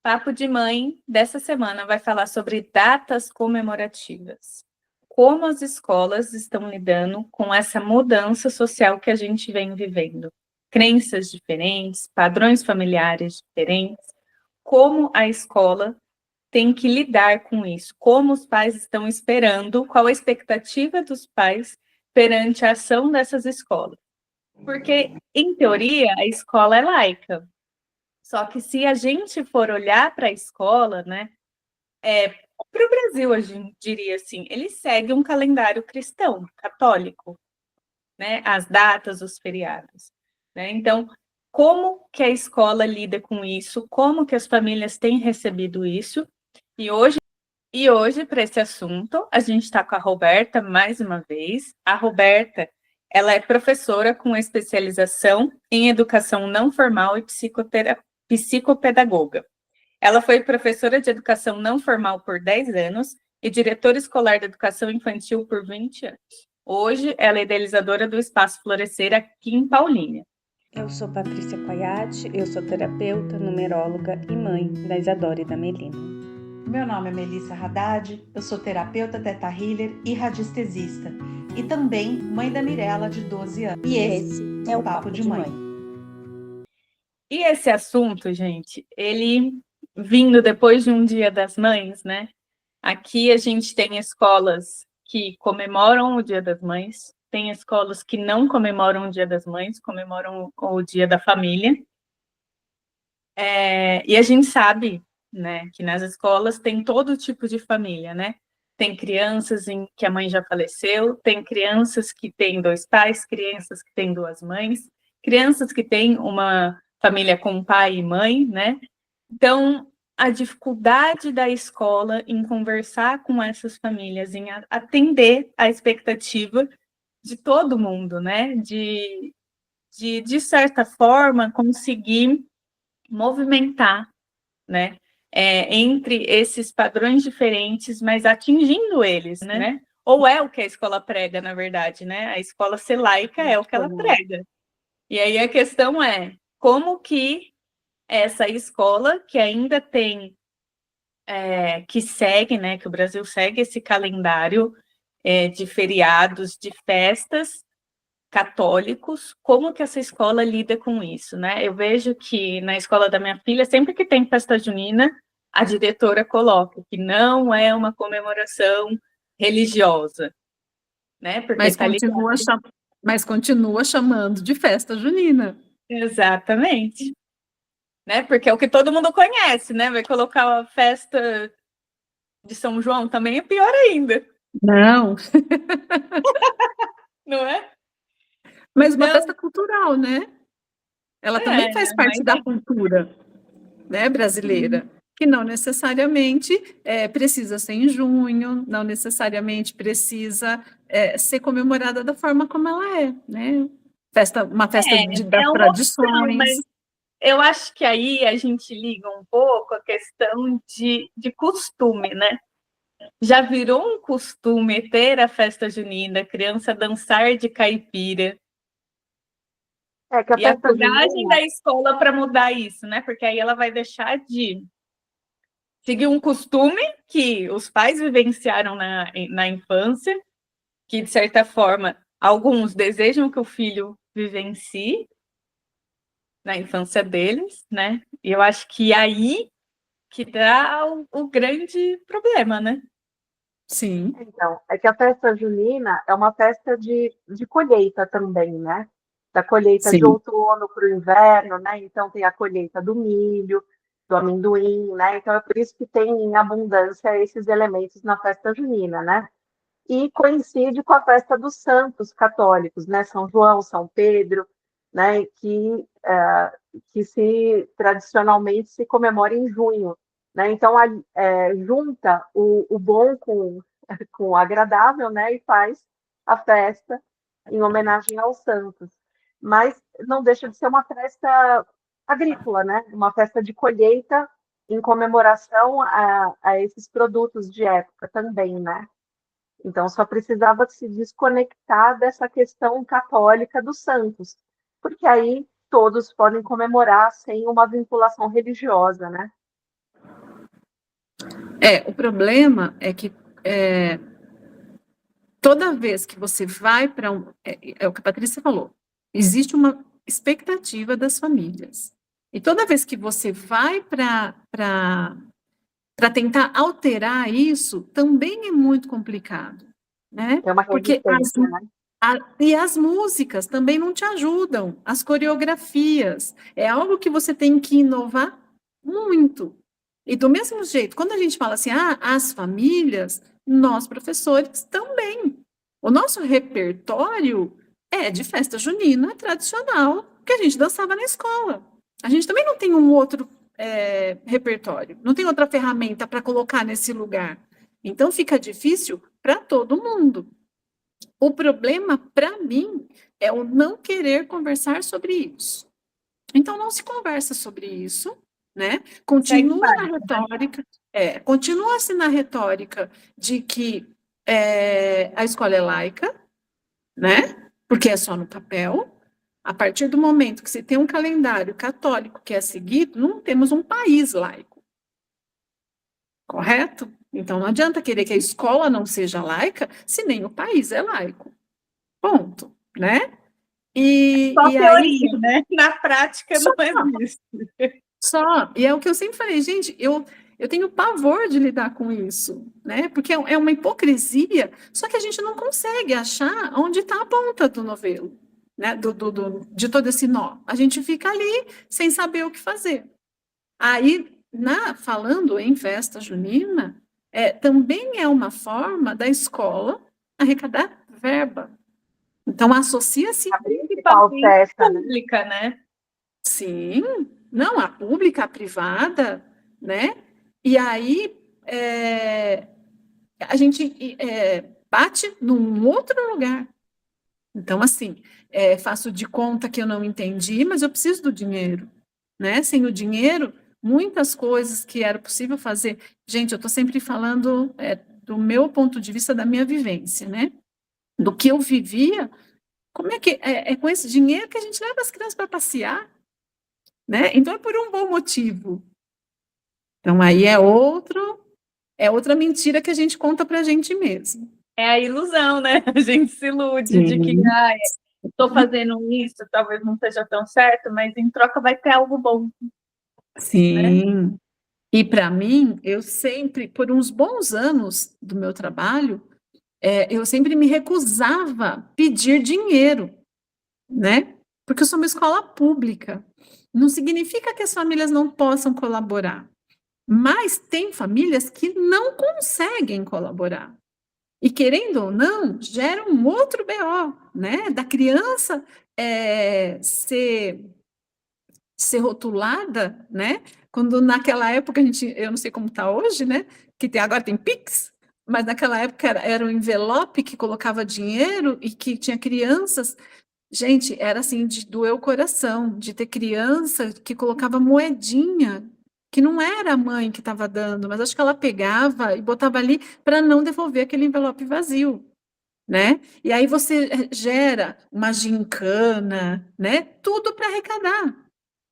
Papo de Mãe dessa semana vai falar sobre datas comemorativas. Como as escolas estão lidando com essa mudança social que a gente vem vivendo. Crenças diferentes, padrões familiares diferentes. Como a escola tem que lidar com isso. Como os pais estão esperando, qual a expectativa dos pais perante a ação dessas escolas. Porque, em teoria, a escola é laica. Só que se a gente for olhar para a escola, né, para o Brasil, a gente diria assim, ele segue um calendário cristão, católico, né, as datas, os feriados, né? Então, como que a escola lida com isso? Como que as famílias têm recebido isso? E hoje para esse assunto, a gente está com a Roberta mais uma vez. A Roberta, ela é professora com especialização em educação não formal e psicopedagoga. Ela foi professora de educação não formal por 10 anos e diretora escolar de educação infantil por 20 anos. Hoje, ela é idealizadora do Espaço Florescer aqui em Paulínia. Eu sou Patrícia Coiate, eu sou terapeuta, numeróloga e mãe da Isadora e da Melina. Meu nome é Melissa Haddad, eu sou terapeuta teta healer e radiestesista e também mãe da Mirella, de 12 anos. E esse é o Papo de Mãe. E esse assunto, gente, ele vindo depois de um Dia das Mães, né? Aqui a gente tem escolas que comemoram o Dia das Mães, tem escolas que não comemoram o Dia das Mães, comemoram o Dia da Família. E a gente sabe, né, que nas escolas tem todo tipo de família, né? Tem crianças em que a mãe já faleceu, tem crianças que têm dois pais, crianças que têm duas mães, crianças que têm uma família com pai e mãe, né? Então, a dificuldade da escola em conversar com essas famílias, em atender a expectativa de todo mundo, né? De certa forma, conseguir movimentar, né? Entre esses padrões diferentes, mas atingindo eles, né? Ou é o que a escola prega, na verdade, né? A escola ser laica é o que ela prega. E aí a questão é, como que essa escola, que ainda tem, que segue, né? Que o Brasil segue esse calendário de feriados, de festas católicos, como que essa escola lida com isso, né? Eu vejo que na escola da minha filha, sempre que tem festa junina, a diretora coloca que não é uma comemoração religiosa, né? Porque Mas continua chamando de festa junina. Exatamente. Né? Porque é o que todo mundo conhece, né? Vai colocar a festa de São João também é pior ainda. Não. Não é? Mas uma festa cultural, né? Ela também faz parte da cultura, né, brasileira, que não necessariamente precisa ser em junho, não necessariamente precisa ser comemorada da forma como ela é, né? Uma festa das tradições. Opção, mas eu acho que aí a gente liga um pouco a questão de costume, né? Já virou um costume ter a festa junina, a criança dançar de caipira. E a coragem da escola para mudar isso, né? Porque aí ela vai deixar de seguir um costume que os pais vivenciaram na infância, que, de certa forma, alguns desejam que o filho vivencie na infância deles, né? E eu acho que aí que dá o grande problema, né? Sim. Então, é que a festa junina é uma festa de colheita também, né? Da colheita Sim. de outono para o inverno, né? Então tem a colheita do milho, do amendoim, né? Então é por isso que tem em abundância esses elementos na festa junina, né? E coincide com a festa dos santos católicos, né? São João, São Pedro, né? Que se tradicionalmente se comemora em junho, né? Então junta o bom com o agradável, né? E faz a festa em homenagem aos santos. Mas não deixa de ser uma festa agrícola, né? Uma festa de colheita em comemoração a esses produtos de época também, né? Então, só precisava se desconectar dessa questão católica dos santos, porque aí todos podem comemorar sem uma vinculação religiosa, né? O problema é que toda vez que você vai para é o que a Patrícia falou, existe uma expectativa das famílias. E toda vez que você vai para tentar alterar isso, também é muito complicado, né? É uma Porque resistência, né? e as músicas também não te ajudam, as coreografias, é algo que você tem que inovar muito. E do mesmo jeito, quando a gente fala assim, as famílias, nós professores também. O nosso repertório é de festa junina tradicional, que a gente dançava na escola. A gente também não tem um outro repertório, não tem outra ferramenta para colocar nesse lugar. Então fica difícil para todo mundo. O problema, para mim, é o não querer conversar sobre isso. Então, não se conversa sobre isso, né? Continua na retórica, continua-se na retórica de que a escola é laica, né? Porque é só no papel. A partir do momento que se tem um calendário católico que é seguido, não temos um país laico. Correto? Então, não adianta querer que a escola não seja laica se nem o país é laico. Ponto, né? Só E teoria, aí, né? Na prática não existe. e é o que eu sempre falei, gente, eu tenho pavor de lidar com isso, né? Porque é uma hipocrisia, só que a gente não consegue achar onde está a ponta do novelo, né? De todo esse nó. A gente fica ali sem saber o que fazer. Aí, falando em festa junina, também é uma forma da escola arrecadar verba. Então, associa-se A principal festa, né? Pública, né? sim, não, a pública, a privada, né? E aí a gente bate num outro lugar. Então, assim, faço de conta que eu não entendi, mas eu preciso do dinheiro, né? Sem o dinheiro, muitas coisas que era possível fazer. Gente, eu estou sempre falando do meu ponto de vista, da minha vivência, né? Do que eu vivia, como é que é com esse dinheiro que a gente leva as crianças para passear, né? Então é por um bom motivo. Então aí é outra mentira que a gente conta para a gente mesmo. É a ilusão, né? A gente se ilude de que estou fazendo isso, talvez não seja tão certo, mas em troca vai ter algo bom. Sim. Né? E para mim, eu sempre, por uns bons anos do meu trabalho, eu sempre me recusava a pedir dinheiro, né? Porque eu sou uma escola pública. Não significa que as famílias não possam colaborar, mas tem famílias que não conseguem colaborar. E querendo ou não, gera um outro BO, né? Da criança ser rotulada, né? Quando naquela época eu não sei como está hoje, né? Agora tem Pix, mas naquela época era um envelope que colocava dinheiro e que tinha crianças. Gente, era assim de doer o coração, de ter criança que colocava moedinha, que não era a mãe que estava dando, mas acho que ela pegava e botava ali para não devolver aquele envelope vazio, né? E aí você gera uma gincana, né? Tudo para arrecadar.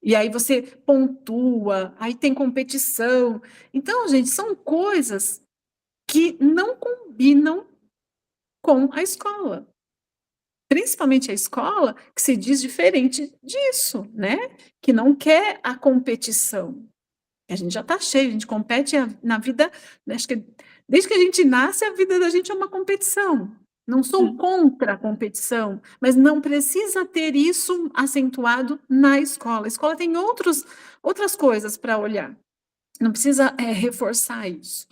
E aí você pontua, aí tem competição. Então, gente, são coisas que não combinam com a escola. Principalmente a escola que se diz diferente disso, né? Que não quer a competição. A gente já está cheio, a gente compete na vida, acho que desde que a gente nasce, a vida da gente é uma competição. Não sou contra a competição, mas não precisa ter isso acentuado na escola. A escola tem outras coisas para olhar. Não precisa reforçar isso.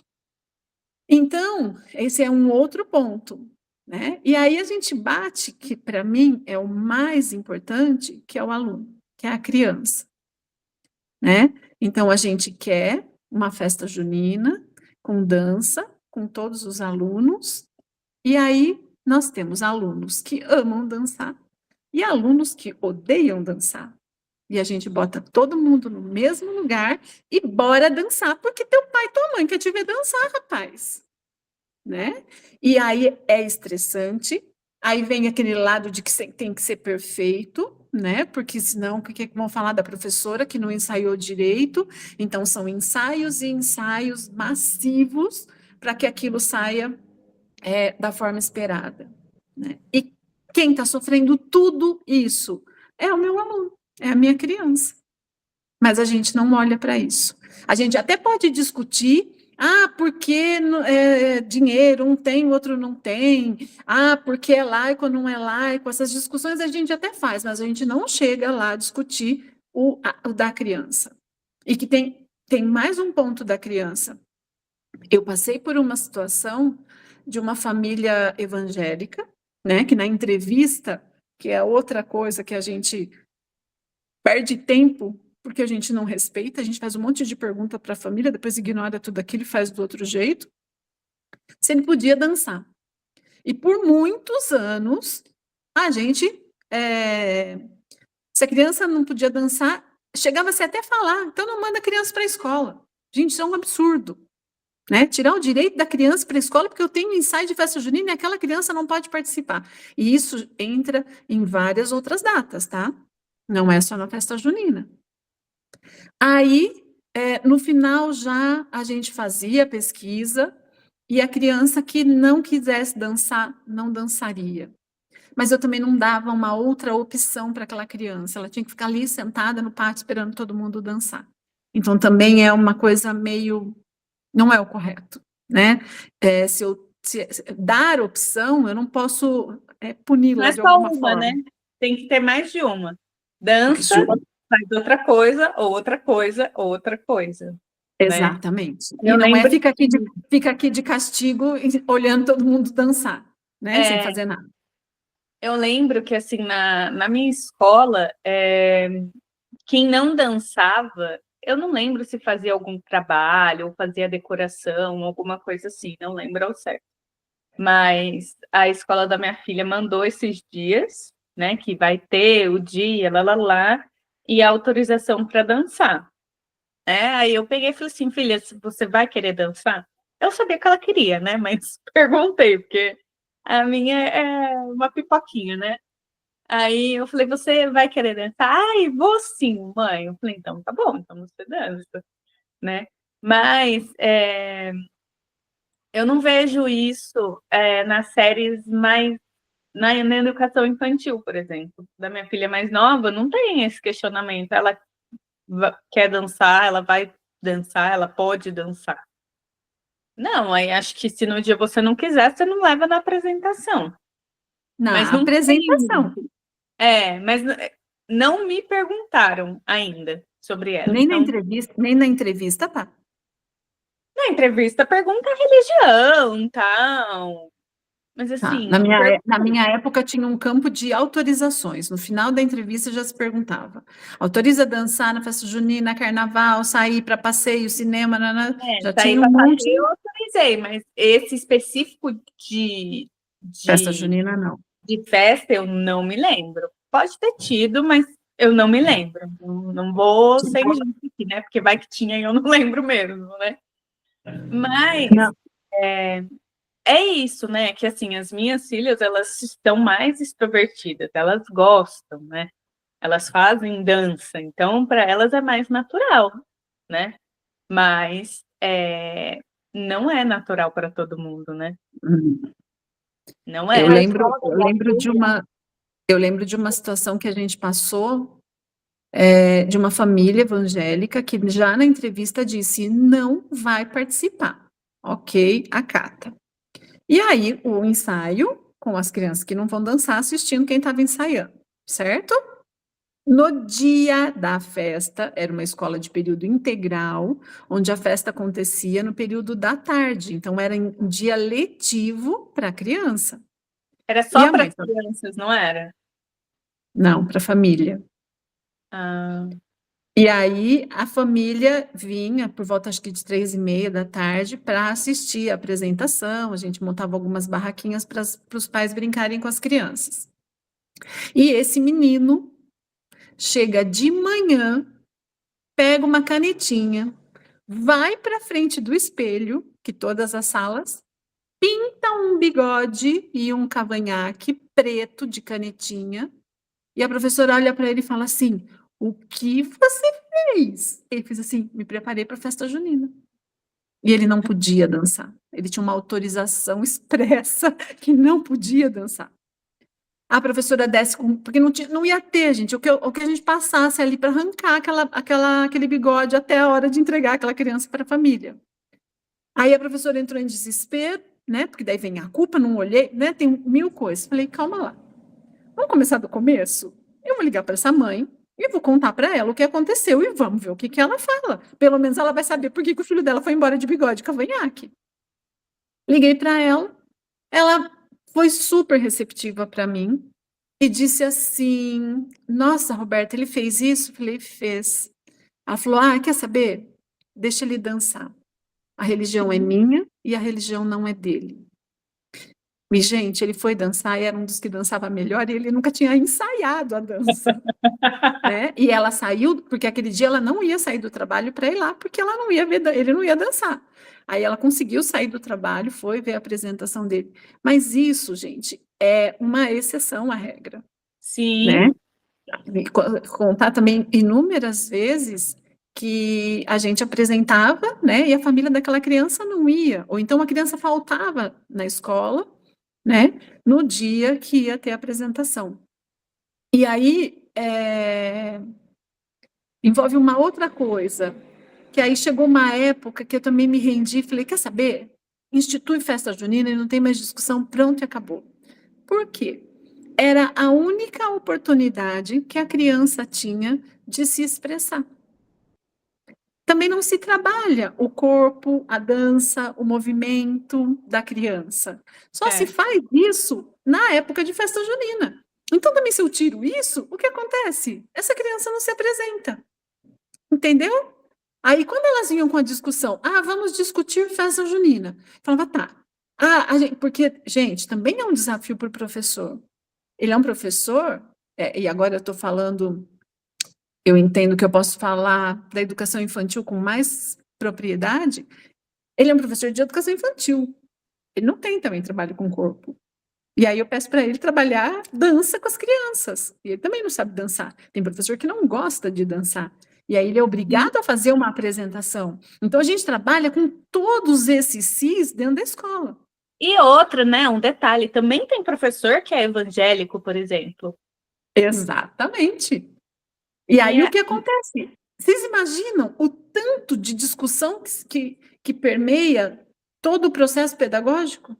Então, esse é um outro ponto, né? E aí a gente bate que, para mim, é o mais importante, que é o aluno, que é a criança, né? Então, a gente quer uma festa junina com dança, com todos os alunos, e aí nós temos alunos que amam dançar e alunos que odeiam dançar. E a gente bota todo mundo no mesmo lugar e bora dançar, porque teu pai e tua mãe quer te ver dançar, rapaz. Né? E aí é estressante, aí vem aquele lado de que tem que ser perfeito, né? Porque senão, o que vão falar da professora que não ensaiou direito? Então, são ensaios e ensaios massivos para que aquilo saia da forma esperada, né? E quem está sofrendo tudo isso é o meu aluno, é a minha criança. Mas a gente não olha para isso. A gente até pode discutir, porque dinheiro, um tem, o outro não tem, porque é laico ou não é laico, essas discussões a gente até faz, mas a gente não chega lá a discutir o da criança. E que tem mais um ponto da criança. Eu passei por uma situação de uma família evangélica, né, que na entrevista, que é outra coisa que a gente perde tempo, porque a gente não respeita, a gente faz um monte de pergunta para a família, depois ignora tudo aquilo e faz do outro jeito, se ele podia dançar. E por muitos anos, a gente, se a criança não podia dançar, chegava-se até a falar, então não manda a criança para a escola. Gente, isso é um absurdo. Né? Tirar o direito da criança para a escola porque eu tenho um ensaio de festa junina e aquela criança não pode participar. E isso entra em várias outras datas, tá? Não é só na festa junina. Aí, no final já a gente fazia pesquisa e a criança que não quisesse dançar, não dançaria. Mas eu também não dava uma outra opção para aquela criança. Ela tinha que ficar ali sentada no pátio esperando todo mundo dançar. Então também é uma coisa meio... Não é o correto, né? Se dar opção, eu não posso puni-la de alguma forma. Né? Tem que ter mais de uma. Dança, faz outra coisa, outra coisa, outra coisa. Exatamente. Né? E não fica aqui de castigo olhando todo mundo dançar, né? Sem fazer nada. Eu lembro que, assim, na minha escola, quem não dançava, eu não lembro se fazia algum trabalho, ou fazia decoração, alguma coisa assim, não lembro ao certo. Mas a escola da minha filha mandou esses dias, né, que vai ter o dia, e a autorização para dançar. Aí eu peguei e falei assim, filha, você vai querer dançar? Eu sabia que ela queria, né, mas perguntei, porque a minha é uma pipoquinha, né? Aí eu falei, você vai querer dançar? Ai, vou sim, mãe. Eu falei, então tá bom, então você dança, né? Mas eu não vejo isso nas séries mais... Na educação infantil, por exemplo. Da minha filha mais nova, não tem esse questionamento. Ela quer dançar, ela vai dançar, ela pode dançar. Não, aí acho que se no dia você não quiser, você não leva na apresentação. Mas não apresentação. Mas não me perguntaram ainda sobre ela. Nem na entrevista, tá? Na entrevista pergunta a religião, tal. Mas assim... Na minha época tinha um campo de autorizações. No final da entrevista já se perguntava. Autoriza dançar na festa junina, carnaval, sair para passeio, cinema, já tinha um monte. Eu autorizei, mas esse específico de festa junina, não. De festa, eu não me lembro. Pode ter tido, mas eu não me lembro. Não vou ser injusta aqui, né? Porque vai que tinha e eu não lembro mesmo, né? Mas é isso, né? Que assim, as minhas filhas, elas estão mais extrovertidas, elas gostam, né? Elas fazem dança, então para elas é mais natural, né? Mas não é natural para todo mundo, né? Não é. Eu lembro de uma situação que a gente passou de uma família evangélica que já na entrevista disse não vai participar. Ok, acata. E aí, o ensaio com as crianças que não vão dançar assistindo quem estava ensaiando, certo? No dia da festa, era uma escola de período integral, onde a festa acontecia no período da tarde, então era um dia letivo para a criança. Era só para as crianças, não era? Não, para a família. E aí a família vinha por volta, acho que de 3h30 da tarde, para assistir a apresentação. A gente montava algumas barraquinhas para os pais brincarem com as crianças. E esse menino chega de manhã, pega uma canetinha, vai para frente do espelho, que todas as salas, pinta um bigode e um cavanhaque preto de canetinha, E a professora olha para ele e fala assim: o que você fez? Ele fez assim: me preparei para a festa junina. E ele não podia dançar. Ele tinha uma autorização expressa que não podia dançar. A professora desce porque não ia ter, gente, o que a gente passasse ali para arrancar aquele bigode até a hora de entregar aquela criança para a família. Aí a professora entrou em desespero, né? Porque daí vem a culpa, não olhei, né? Tem 1000 coisas. Falei, calma lá. Vamos começar do começo? Eu vou ligar para essa mãe e vou contar para ela o que aconteceu e vamos ver o que ela fala. Pelo menos ela vai saber por que o filho dela foi embora de bigode e cavanhaque. Liguei para ela foi super receptiva para mim e disse assim: nossa, Roberta, ele fez isso? Eu falei, fez. Ela falou: quer saber? Deixa ele dançar. A religião é minha e a religião não é dele. E, gente, ele foi dançar e era um dos que dançava melhor e ele nunca tinha ensaiado a dança. Né? E ela saiu, porque aquele dia ela não ia sair do trabalho para ir lá, porque ela não ia ver, ele não ia dançar. Aí ela conseguiu sair do trabalho, foi ver a apresentação dele. Mas isso, gente, é uma exceção à regra. Sim. Né? Contar também inúmeras vezes que a gente apresentava, né, e a família daquela criança não ia, ou então a criança faltava na escola, né, no dia que ia ter a apresentação. E aí envolve uma outra coisa, que aí chegou uma época que eu também me rendi e falei, quer saber? Institui festa junina e não tem mais discussão, pronto e acabou. Por quê? Era a única oportunidade que a criança tinha de se expressar. Também não se trabalha o corpo, a dança, o movimento da criança. Só se faz isso na época de festa junina. Então, também, se eu tiro isso, o que acontece? Essa criança não se apresenta. Entendeu? Aí, quando elas vinham com a discussão, vamos discutir festa junina. Falava, tá. Porque, gente, também é um desafio para o professor. Ele é um professor, e agora eu estou falando, eu entendo que eu posso falar da educação infantil com mais propriedade, ele é um professor de educação infantil. Ele não tem também trabalho com o corpo. E aí eu peço para ele trabalhar dança com as crianças. E ele também não sabe dançar. Tem professor que não gosta de dançar. E aí ele é obrigado a fazer uma apresentação. Então a gente trabalha com todos esses cis dentro da escola. E outra, né, um detalhe, também tem professor que é evangélico, por exemplo. Exatamente. E aí o que acontece? Vocês imaginam o tanto de discussão que permeia todo o processo pedagógico?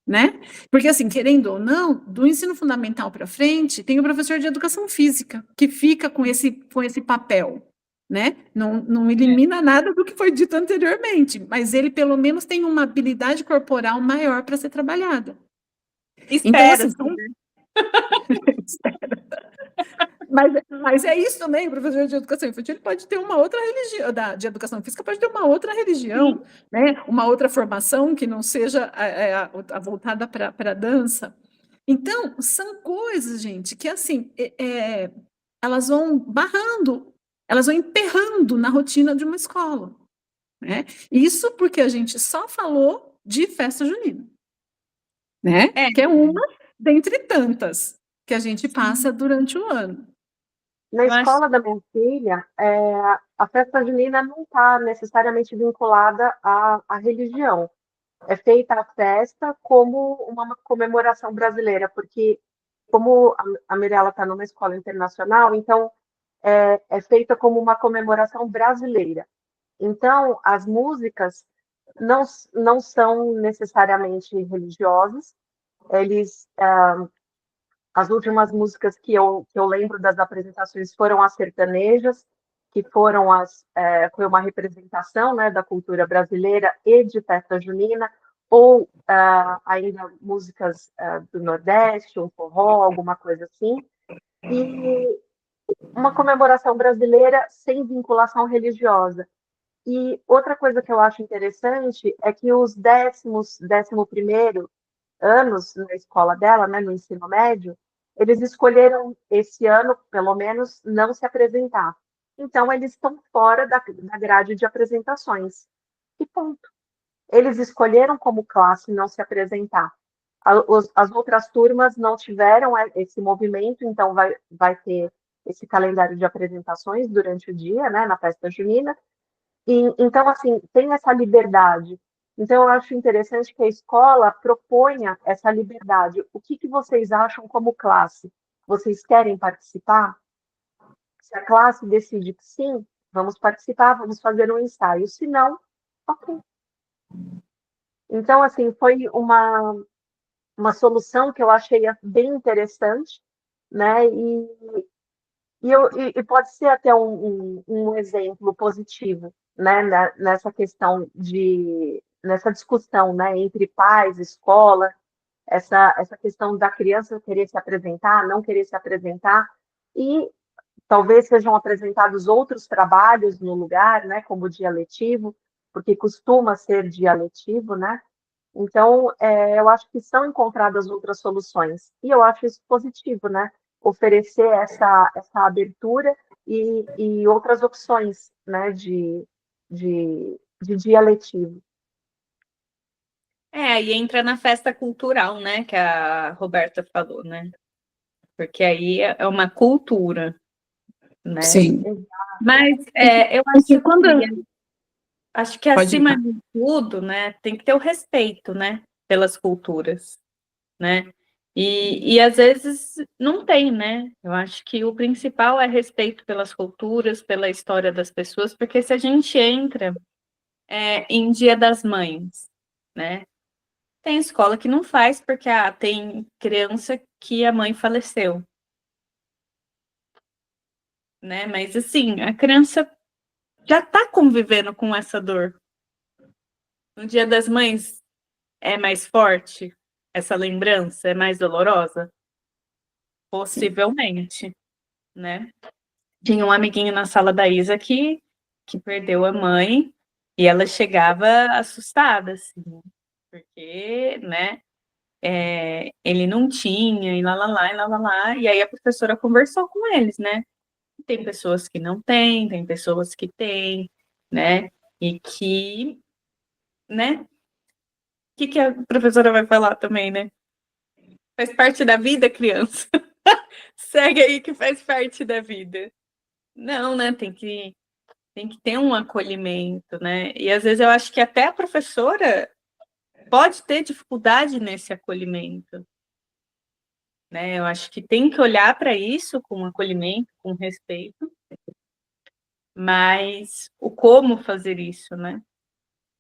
Né? Porque, assim, querendo ou não, do ensino fundamental para frente, tem o professor de educação física, que fica com esse papel, né? Não elimina nada do que foi dito anteriormente, mas ele, pelo menos, tem uma habilidade corporal maior para ser trabalhada. Espera. Então, assim, mas é isso também, o professor de educação infantil ele pode ter uma outra religião, de educação física pode ter uma outra religião, né? Uma outra formação que não seja a voltada para a dança. Então, são coisas, gente, que assim, elas vão barrando, elas vão emperrando na rotina de uma escola. Né? Isso porque a gente só falou de festa junina. Né? Que é uma dentre tantas que a gente passa durante o ano. Na escola da minha filha, a festa junina não está necessariamente vinculada à religião. É feita a festa como uma comemoração brasileira, porque como a Mirella está numa escola internacional, então é feita como uma comemoração brasileira. Então, as músicas não são necessariamente religiosas, as últimas músicas que eu lembro das apresentações foram as sertanejas, que foi uma representação, né, da cultura brasileira e de festa junina, ou ainda músicas do Nordeste, um forró, alguma coisa assim, e uma comemoração brasileira sem vinculação religiosa. E outra coisa que eu acho interessante é que os 11º anos na escola dela, né, no ensino médio, eles escolheram esse ano, pelo menos, não se apresentar. Então, eles estão fora da grade de apresentações. E ponto. Eles escolheram como classe não se apresentar. As outras turmas não tiveram esse movimento, então vai ter esse calendário de apresentações durante o dia, né, na festa junina. Então, assim, tem essa liberdade. Então, eu acho interessante que a escola proponha essa liberdade. O que vocês acham como classe? Vocês querem participar? Se a classe decide que sim, vamos participar, vamos fazer um ensaio. Se não, ok. Então, assim, foi uma solução que eu achei bem interessante, né? E pode ser até um exemplo positivo, né? Nessa questão nessa discussão, né? Entre pais, escola, essa questão da criança querer se apresentar, não querer se apresentar, e talvez sejam apresentados outros trabalhos no lugar, né? Como dia letivo, porque costuma ser dia letivo, né? Então, eu acho que são encontradas outras soluções. E eu acho isso positivo, né? Oferecer essa abertura e outras opções, né? De dia letivo. Aí entra na festa cultural, né? Que a Roberta falou, né? Porque aí é uma cultura, né? Sim. Mas eu Porque quando... acho que acima de tudo, né, tem que ter o respeito, né, pelas culturas, né? E às vezes não tem, né? Eu acho que o principal é respeito pelas culturas, pela história das pessoas, porque se a gente entra em Dia das Mães, né? Tem escola que não faz porque tem criança que a mãe faleceu, né? Mas assim, a criança já está convivendo com essa dor. No Dia das Mães é mais forte essa lembrança, é mais dolorosa? Possivelmente, né? Tinha um amiguinho na sala da Isa que perdeu a mãe e ela chegava assustada, assim, porque, né, ele não tinha, e lá, e aí a professora conversou com eles, né? Tem pessoas que não têm, tem pessoas que têm, né? E que, né? O que a professora vai falar também, né? Faz parte da vida, criança. Segue aí que faz parte da vida. Não, né? Tem que ter um acolhimento, né? E às vezes eu acho que até a professora pode ter dificuldade nesse acolhimento, né? Eu acho que tem que olhar para isso com acolhimento, com respeito, mas o como fazer isso, né?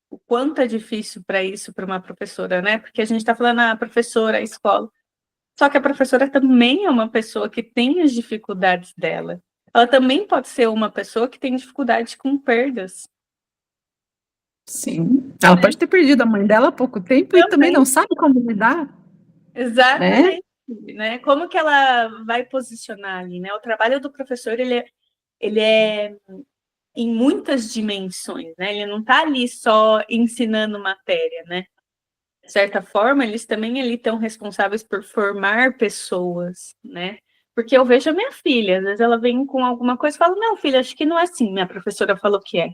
O quanto é difícil para isso para uma professora, né? Porque a gente está falando a professora, a escola. Só que a professora também é uma pessoa que tem as dificuldades dela. Ela também pode ser uma pessoa que tem dificuldade com perdas. Sim. Ela pode ter perdido a mãe dela há pouco tempo e também não sabe como lidar. Exatamente. Né? Como que ela vai posicionar ali, né? O trabalho do professor, ele é em muitas dimensões, né? Ele não está ali só ensinando matéria, né? De certa forma, eles também ali estão responsáveis por formar pessoas, né? Porque eu vejo a minha filha, às vezes ela vem com alguma coisa e fala, não, filha, acho que não é assim, minha professora falou que é.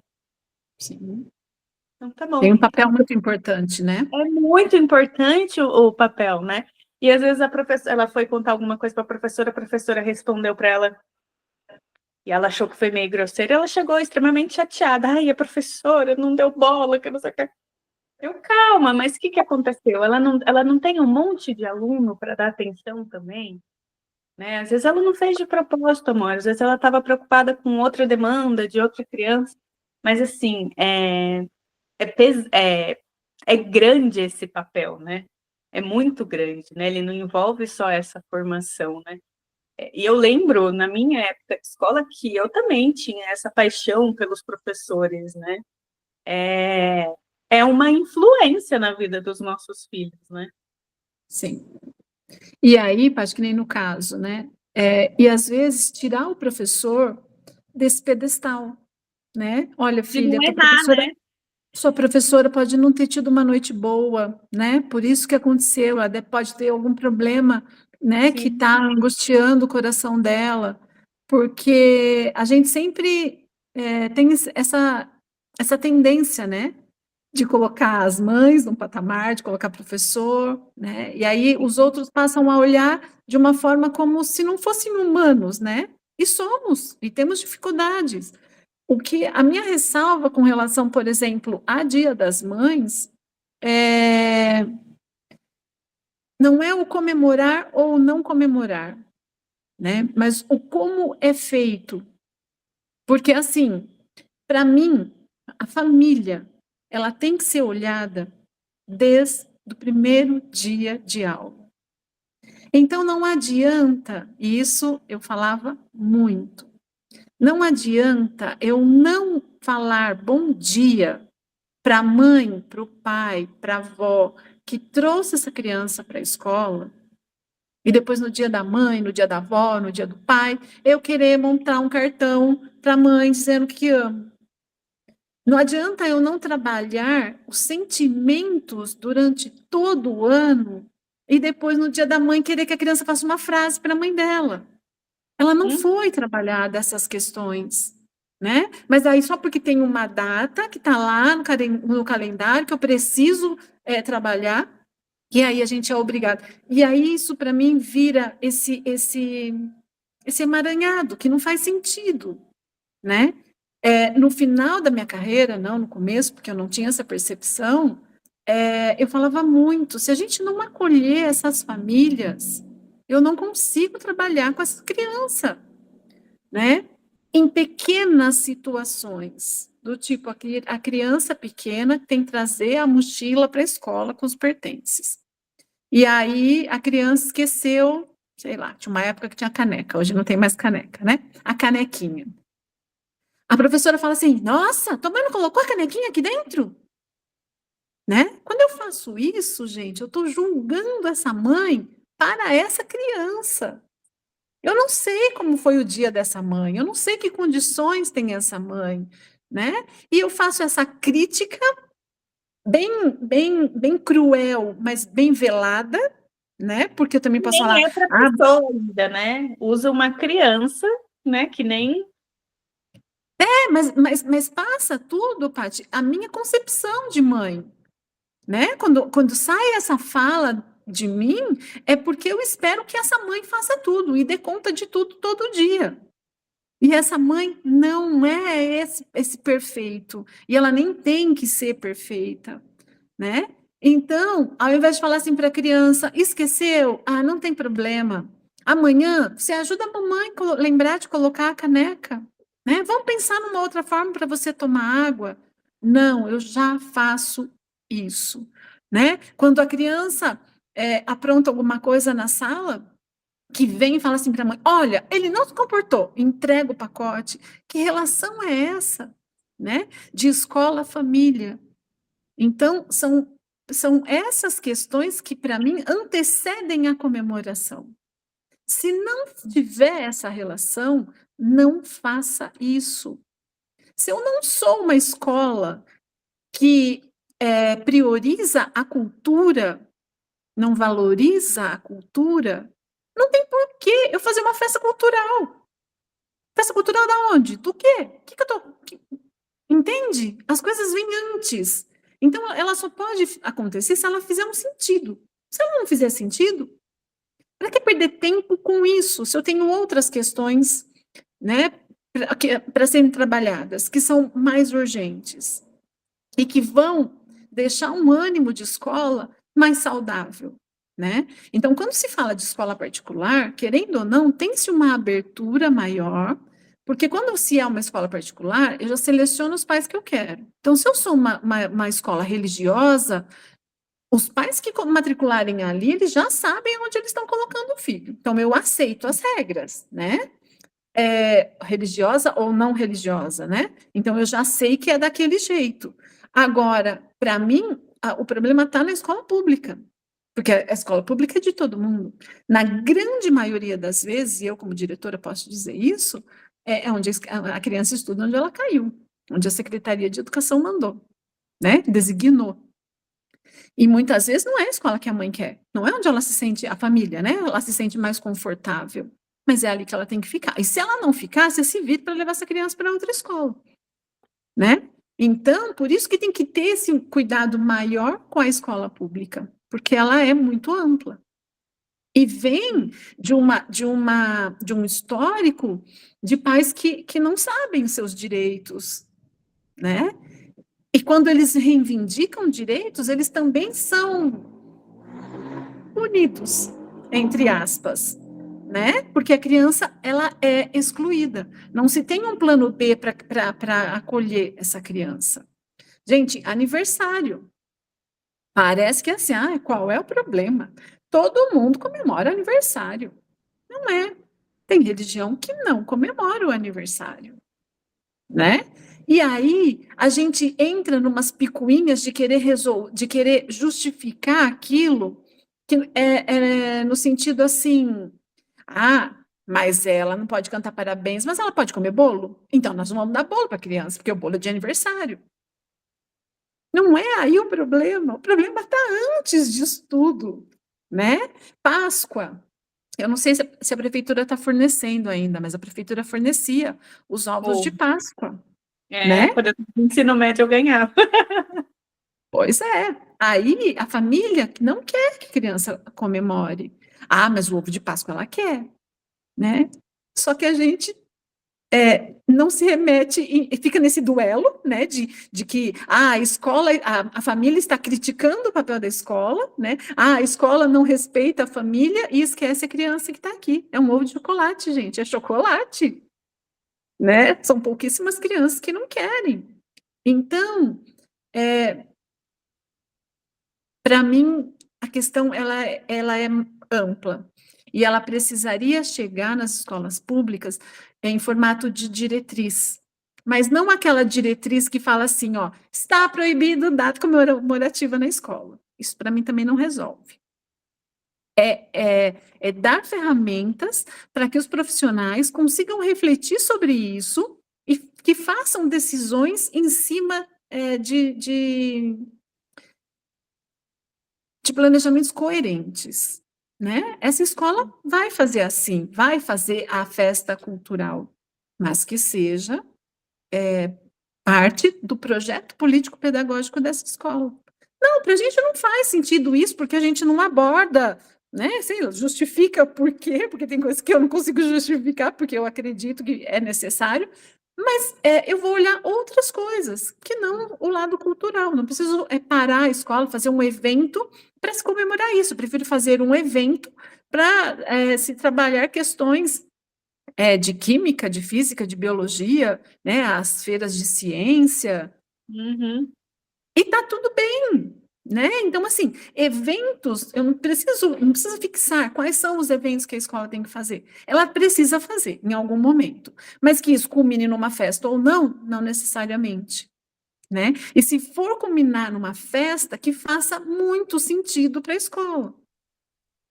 Sim. Então, tá bom. Tem um papel muito importante, né? É muito importante o papel, né? E às vezes a professora, ela foi contar alguma coisa para a professora respondeu para ela, e ela achou que foi meio grosseira, ela chegou extremamente chateada. Ai, a professora não deu bola, que não sei o que. Eu, calma, mas o que aconteceu? Ela não tem um monte de aluno para dar atenção também? Né? Às vezes ela não fez de propósito, amor. Às vezes ela estava preocupada com outra demanda de outra criança. Mas, assim, é grande esse papel, né? É muito grande, né? Ele não envolve só essa formação, né? E eu lembro, na minha época de escola, que eu também tinha essa paixão pelos professores, né? É uma influência na vida dos nossos filhos, né? Sim. E aí, acho que nem no caso, né? E às vezes tirar o professor desse pedestal, né? Olha, filha, sua professora pode não ter tido uma noite boa, né? Por isso que aconteceu, ela pode ter algum problema, né? Sim. Que está angustiando o coração dela, porque a gente sempre tem essa tendência, né? de colocar as mães num patamar, de colocar professor, né? E aí os outros passam a olhar de uma forma como se não fossem humanos, né? E somos, e temos dificuldades. O que a minha ressalva com relação, por exemplo, a Dia das Mães, não é o comemorar ou não comemorar, né? Mas o como é feito. Porque, assim, para mim, a família, ela tem que ser olhada desde o primeiro dia de aula. Então, não adianta, e isso eu falava muito, não adianta eu não falar bom dia para a mãe, para o pai, para a avó, que trouxe essa criança para a escola, e depois no dia da mãe, no dia da avó, no dia do pai, eu querer montar um cartão para a mãe dizendo que amo. Não adianta eu não trabalhar os sentimentos durante todo o ano e depois, no dia da mãe, querer que a criança faça uma frase para a mãe dela. Ela não foi trabalhada essas questões, né? Mas aí só porque tem uma data que está lá no calendário que eu preciso trabalhar, e aí a gente é obrigado. E aí isso, para mim, vira esse emaranhado que não faz sentido, né? No final da minha carreira, não no começo, porque eu não tinha essa percepção, eu falava muito, se a gente não acolher essas famílias, eu não consigo trabalhar com essa criança, né? Em pequenas situações, do tipo, a criança pequena tem que trazer a mochila para a escola com os pertences. E aí a criança esqueceu, sei lá, tinha uma época que tinha caneca, hoje não tem mais caneca, né? A canequinha. A professora fala assim, nossa, tua mãe não colocou a canequinha aqui dentro? Né? Quando eu faço isso, gente, eu estou julgando essa mãe para essa criança. Eu não sei como foi o dia dessa mãe, eu não sei que condições tem essa mãe, né? E eu faço essa crítica bem cruel, mas bem velada, né? Porque eu também posso falar... Nem é para pessoa ainda, né? Usa uma criança, né? Que nem... Mas passa tudo, Paty, a minha concepção de mãe, né? Quando sai essa fala de mim, é porque eu espero que essa mãe faça tudo e dê conta de tudo todo dia. E essa mãe não é esse perfeito, e ela nem tem que ser perfeita, né? Então, ao invés de falar assim para a criança, esqueceu? Ah, não tem problema. Amanhã, você ajuda a mamãe a lembrar de colocar a caneca, né? Vamos pensar numa outra forma para você tomar água? Não, eu já faço isso, né? Quando a criança apronta alguma coisa na sala, que vem e fala assim para a mãe, olha, ele não se comportou, entrega o pacote. Que relação é essa, né? De escola-família. Então, são essas questões que, para mim, antecedem a comemoração. Se não tiver essa relação, não faça isso. Se eu não sou uma escola que prioriza a cultura, não valoriza a cultura, não tem por que eu fazer uma festa cultural. Festa cultural da onde? Do quê? Que eu tô... Entende? As coisas vêm antes. Então, ela só pode acontecer se ela fizer um sentido. Se ela não fizer sentido, para que perder tempo com isso? Se eu tenho outras questões, né, para serem trabalhadas, que são mais urgentes e que vão deixar um ânimo de escola mais saudável, né? Então, quando se fala de escola particular, querendo ou não, tem-se uma abertura maior, porque quando se é uma escola particular, eu já seleciono os pais que eu quero. Então, se eu sou uma escola religiosa, os pais que matricularem ali, eles já sabem onde eles estão colocando o filho. Então, eu aceito as regras, né? Religiosa ou não religiosa, né? Então, eu já sei que é daquele jeito. Agora, para mim, o problema está na escola pública, porque a escola pública é de todo mundo. Na grande maioria das vezes, e eu como diretora posso dizer isso, é onde a criança estuda onde ela caiu, onde a Secretaria de Educação mandou, né? Designou. E muitas vezes não é a escola que a mãe quer, não é onde ela se sente, a família, né? Ela se sente mais confortável, mas é ali que ela tem que ficar. E se ela não ficar, você se vira para levar essa criança para outra escola, né? Então, por isso que tem que ter esse cuidado maior com a escola pública, porque ela é muito ampla. E vem de um histórico de pais que não sabem os seus direitos, né? E quando eles reivindicam direitos, eles também são punidos, entre aspas, né? Porque a criança, ela é excluída. Não se tem um plano B para acolher essa criança. Gente, aniversário. Parece que é assim, qual é o problema? Todo mundo comemora aniversário. Não é. Tem religião que não comemora o aniversário, né? E aí a gente entra numas picuinhas de querer de querer justificar aquilo que no sentido assim, mas ela não pode cantar parabéns, mas ela pode comer bolo? Então nós não vamos dar bolo para a criança, porque o bolo é de aniversário. Não é aí o problema está antes disso tudo, né? Páscoa. Eu não sei se a prefeitura está fornecendo ainda, mas a prefeitura fornecia os ovos de Páscoa, né? Quando eu estava no ensino médio eu ganhava. Pois é. Aí a família não quer que a criança comemore. Mas o ovo de Páscoa ela quer, né? Só que a gente não se remete e fica nesse duelo, né, de que a escola, a família está criticando o papel da escola, né, a escola não respeita a família e esquece a criança que está aqui. É um ovo de chocolate, gente, é chocolate, né? São pouquíssimas crianças que não querem. Então, para mim, a questão ela é ampla. E ela precisaria chegar nas escolas públicas em formato de diretriz. Mas não aquela diretriz que fala assim, está proibido data comemorativa na escola. Isso para mim também não resolve. É dar ferramentas para que os profissionais consigam refletir sobre isso e que façam decisões em cima de planejamentos coerentes, né? Essa escola vai fazer assim, vai fazer a festa cultural, mas que seja parte do projeto político-pedagógico dessa escola. Não, para a gente não faz sentido isso, porque a gente não aborda, né? Sei lá, justifica por quê, porque tem coisas que eu não consigo justificar, porque eu acredito que é necessário, mas eu vou olhar outras coisas, que não o lado cultural. Não preciso parar a escola, fazer um evento para se comemorar isso. Eu prefiro fazer um evento para se trabalhar questões de química, de física, de biologia, né? As feiras de ciência. Uhum. E tá tudo bem, né? Então, assim, eventos, eu não preciso fixar quais são os eventos que a escola tem que fazer. Ela precisa fazer em algum momento, mas que isso culmine numa festa ou não, não necessariamente, né? E se for culminar numa festa, que faça muito sentido para a escola.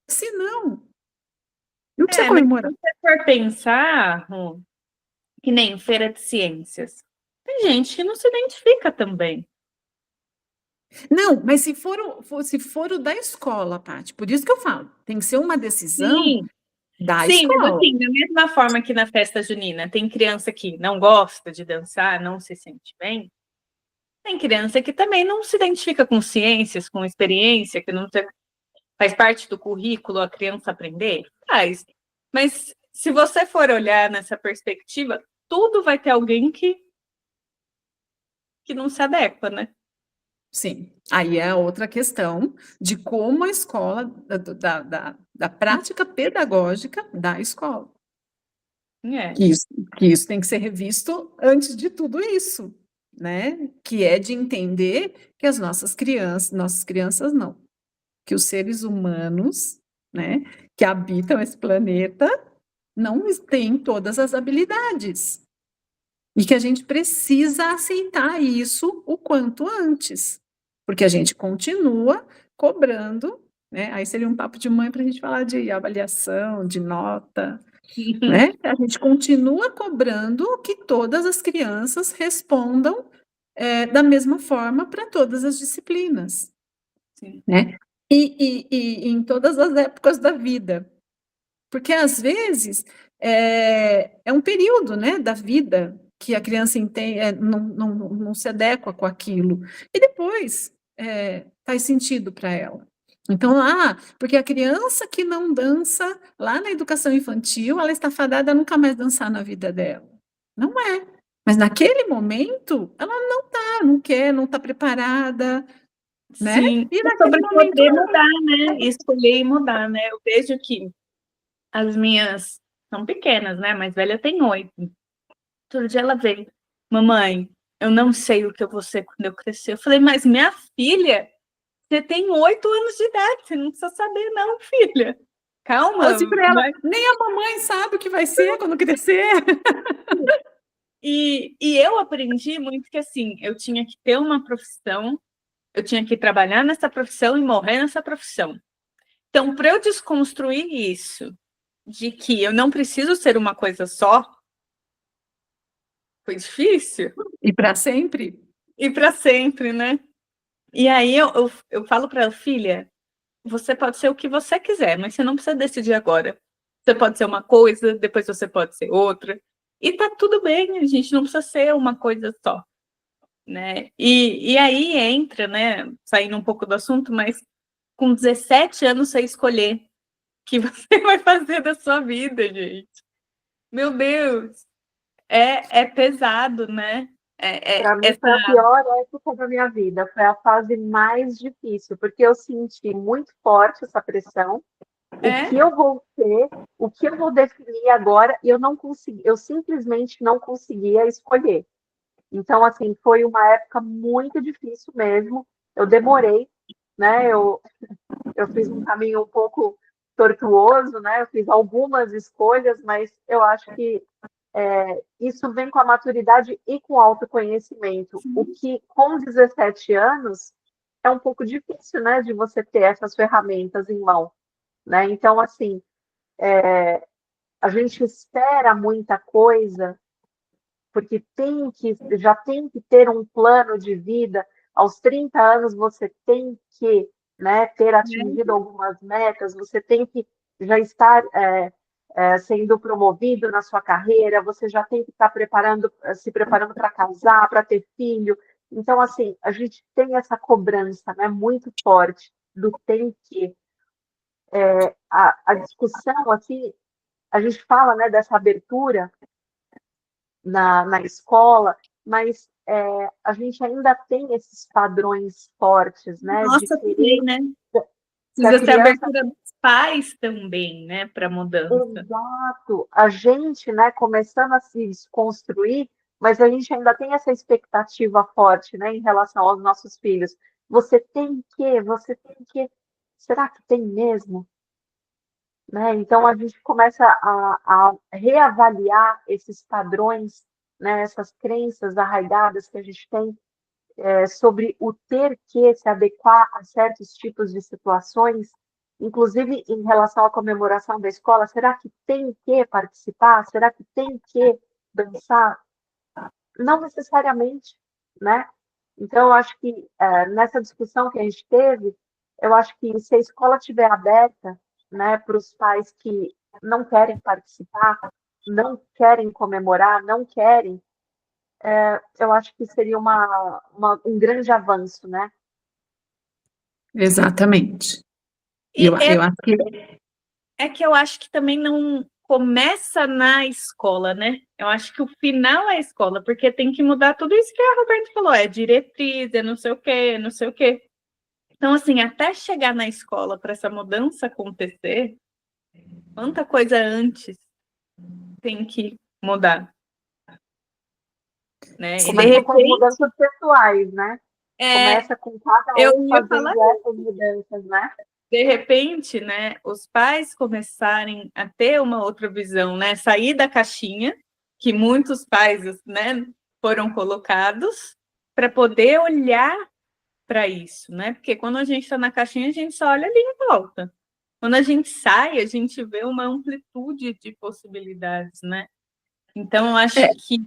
Se não precisa comemorar. Mas se você for pensar, que nem feira de ciências, tem gente que não se identifica também. Não, mas se for o da escola, Paty, por isso que eu falo, tem que ser uma decisão da escola. Mas assim, da mesma forma que na festa junina tem criança que não gosta de dançar, não se sente bem, tem criança que também não se identifica com ciências, com experiência, que não faz parte do currículo a criança aprender? Faz. Mas se você for olhar nessa perspectiva, tudo vai ter alguém que não se adequa, né? Sim, aí é outra questão de como a escola, da prática pedagógica da escola. Que isso tem que ser revisto antes de tudo isso, né? Que é de entender que as nossas crianças não, que os seres humanos, né, que habitam esse planeta, não têm todas as habilidades. E que a gente precisa aceitar isso o quanto antes. Porque a gente continua cobrando, né? Aí seria um papo de mãe para a gente falar de avaliação, de nota, né? A gente continua cobrando que todas as crianças respondam da mesma forma para todas as disciplinas, né? E em todas as épocas da vida. Porque, às vezes, é um período, né, da vida que a criança não se adequa com aquilo. E depois faz sentido para ela. Então, porque a criança que não dança lá na educação infantil, ela está fadada a nunca mais dançar na vida dela. Não é. Mas naquele momento, ela não quer, não está preparada, né? Sim, E é naquele sobre momento, poder mudar, né? Escolher e mudar, né? Eu vejo que as minhas são pequenas, né? Mais velha tem 8. Todo dia ela veio, mamãe, eu não sei o que eu vou ser quando eu crescer. Eu falei, mas minha filha, você tem 8 anos de idade, você não precisa saber, não, filha. Calma. eu disse para ela, nem a mamãe sabe o que vai ser quando crescer. E eu aprendi muito que, assim, eu tinha que ter uma profissão, eu tinha que trabalhar nessa profissão e morrer nessa profissão. Então, para eu desconstruir isso, de que eu não preciso ser uma coisa só, foi difícil. E para sempre? E para sempre, né? E aí eu falo para ela, filha, você pode ser o que você quiser, mas você não precisa decidir agora. Você pode ser uma coisa, depois você pode ser outra. E tá tudo bem, a gente não precisa ser uma coisa só, né? E aí entra, né, saindo um pouco do assunto, mas com 17 anos você escolher o que você vai fazer da sua vida, gente. Meu Deus, é pesado, né? Para mim foi a pior época da minha vida, foi a fase mais difícil, porque eu senti muito forte essa pressão, o que eu vou ser, o que eu vou definir agora, e eu não consegui, eu simplesmente não conseguia escolher. Então, assim, foi uma época muito difícil mesmo. Eu demorei, né? Eu fiz um caminho um pouco tortuoso, né? Eu fiz algumas escolhas, mas eu acho que isso vem com a maturidade e com o autoconhecimento. O que, com 17 anos, é um pouco difícil, né? De você ter essas ferramentas em mão, né? Então, assim, a gente espera muita coisa, porque já tem que ter um plano de vida. Aos 30 anos você tem que, né, ter atingido algumas metas, você tem que já estar sendo promovido na sua carreira, você já tem que estar se preparando para casar, para ter filho. Então, assim, a gente tem essa cobrança, né, muito forte do tem que. A discussão, assim, a gente fala, né, dessa abertura na escola, mas a gente ainda tem esses padrões fortes, né? Nossa, de querer, também, né? Precisa ter abertura dos pais também, né, para mudança. Exato. A gente, né, começando a se desconstruir, mas a gente ainda tem essa expectativa forte, né, em relação aos nossos filhos. Você tem que, será que tem mesmo? Né? Então, a gente começa a reavaliar esses padrões, né, essas crenças arraigadas que a gente tem sobre o ter que se adequar a certos tipos de situações, inclusive em relação à comemoração da escola. Será que tem que participar? Será que tem que dançar? Não necessariamente, né? Então, eu acho que nessa discussão que a gente teve, eu acho que se a escola estiver aberta, né, para os pais que não querem participar, não querem comemorar, não querem, eu acho que seria um grande avanço, né? Exatamente. E eu acho que é que eu acho que também não começa na escola, né? Eu acho que o final é a escola, porque tem que mudar tudo isso que a Roberta falou, diretriz, não sei o quê, não sei o quê. Então, assim, até chegar na escola para essa mudança acontecer, quanta coisa antes tem que mudar, né? E de Começa com as repente, mudanças pessoais, né? Começa com cada um fazendo essas mudanças, né? De repente, né, os pais começarem a ter uma outra visão, né? Sair da caixinha, que muitos pais, né, foram colocados, para poder olhar para isso, né? Porque quando a gente está na caixinha, a gente só olha ali em volta. Quando a gente sai, a gente vê uma amplitude de possibilidades, né? Então, eu acho que...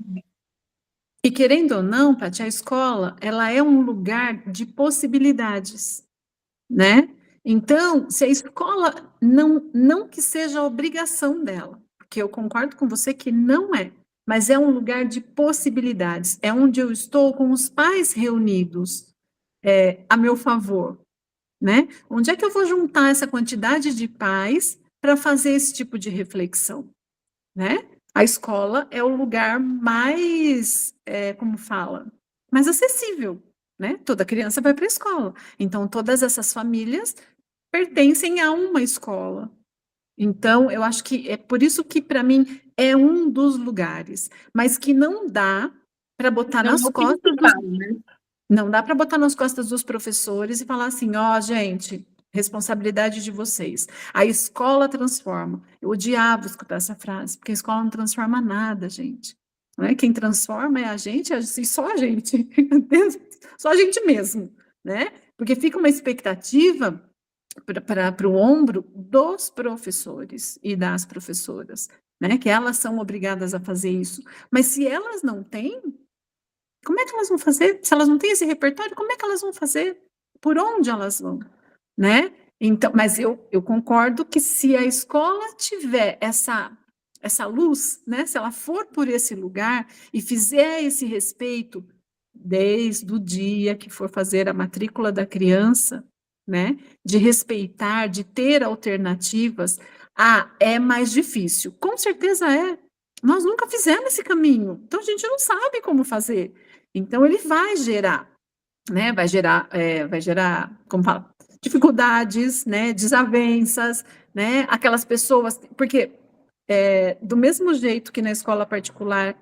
E querendo ou não, Paty, a escola, ela é um lugar de possibilidades, né? Então, se a escola não que seja a obrigação dela, porque eu concordo com você que não é, mas é um lugar de possibilidades, é onde eu estou com os pais reunidos, a meu favor, né? Onde é que eu vou juntar essa quantidade de pais para fazer esse tipo de reflexão, né? A escola é o lugar mais, como fala, mais acessível, né? Toda criança vai para a escola. Então, todas essas famílias pertencem a uma escola. Então, eu acho que é por isso que, para mim, é um dos lugares, mas que não dá para botar Não é nas o costas principal, né? não dá para botar nas costas dos professores e falar assim, ó, gente, responsabilidade de vocês. A escola transforma. Eu odiava escutar essa frase, porque a escola não transforma nada, gente. Não é? Quem transforma é a gente, e só a gente. Só a gente mesmo, né? Porque fica uma expectativa para o ombro dos professores e das professoras, né? Que elas são obrigadas a fazer isso. Mas se elas não têm, como é que elas vão fazer? Se elas não têm esse repertório, como é que elas vão fazer? Por onde elas vão, né? Então, mas eu concordo que se a escola tiver essa luz, né? Se ela for por esse lugar e fizer esse respeito desde o dia que for fazer a matrícula da criança, né? De respeitar, de ter alternativas, é mais difícil. Com certeza é. Nós nunca fizemos esse caminho, então a gente não sabe como fazer. Então, ele vai gerar, né? Vai gerar, como fala, dificuldades, né? Desavenças, né? Aquelas pessoas, porque do mesmo jeito que na escola particular,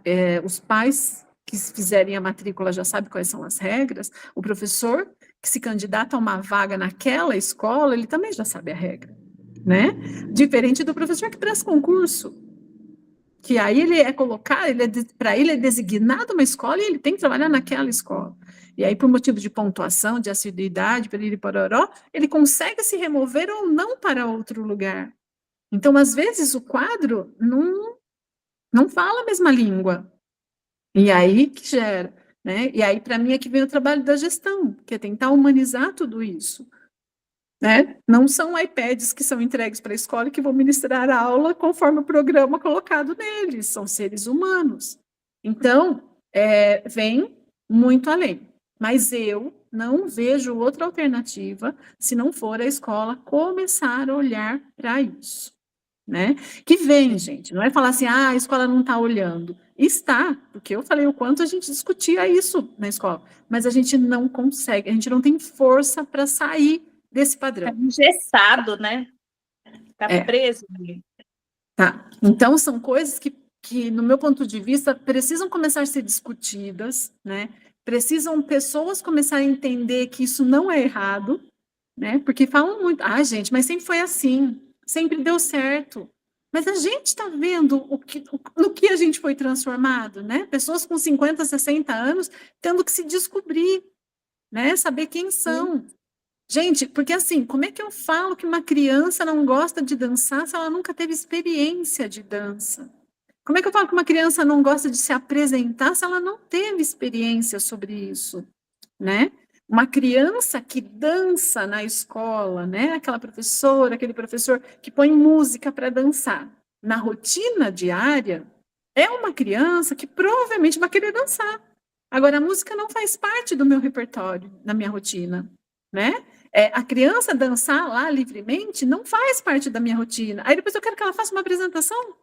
os pais que fizerem a matrícula já sabem quais são as regras, o professor que se candidata a uma vaga naquela escola, ele também já sabe a regra, né? Diferente do professor que presta concurso, que aí ele é colocado, para ele é designado uma escola e ele tem que trabalhar naquela escola. E aí, por motivo de pontuação, de assiduidade, pororó, ele consegue se remover ou não para outro lugar. Então, às vezes, o quadro não fala a mesma língua. E aí que gera, né? E aí, para mim, é que vem o trabalho da gestão, que é tentar humanizar tudo isso. Né? Não são iPads que são entregues para a escola e que vão ministrar a aula conforme o programa colocado neles, são seres humanos. Então, vem muito além. Mas eu não vejo outra alternativa se não for a escola começar a olhar para isso. Né? Que vem, gente, não é falar assim, a escola não está olhando. Está, porque eu falei o quanto a gente discutia isso na escola, mas a gente não consegue, a gente não tem força para sair desse padrão. Tá engessado, né? Tá preso ali. Tá. Então, são coisas que, no meu ponto de vista, precisam começar a ser discutidas, né? Precisam pessoas começarem a entender que isso não é errado, né? Porque falam muito, gente, mas sempre foi assim, sempre deu certo. Mas a gente está vendo no que a gente foi transformado, né? Pessoas com 50, 60 anos tendo que se descobrir, né? Saber quem são. Gente, porque assim, como é que eu falo que uma criança não gosta de dançar se ela nunca teve experiência de dança? Como é que eu falo que uma criança não gosta de se apresentar se ela não teve experiência sobre isso, né? Uma criança que dança na escola, né? Aquela professora, aquele professor que põe música para dançar na rotina diária, é uma criança que provavelmente vai querer dançar. Agora, a música não faz parte do meu repertório, na minha rotina, né? A criança dançar lá livremente não faz parte da minha rotina. Aí depois eu quero que ela faça uma apresentação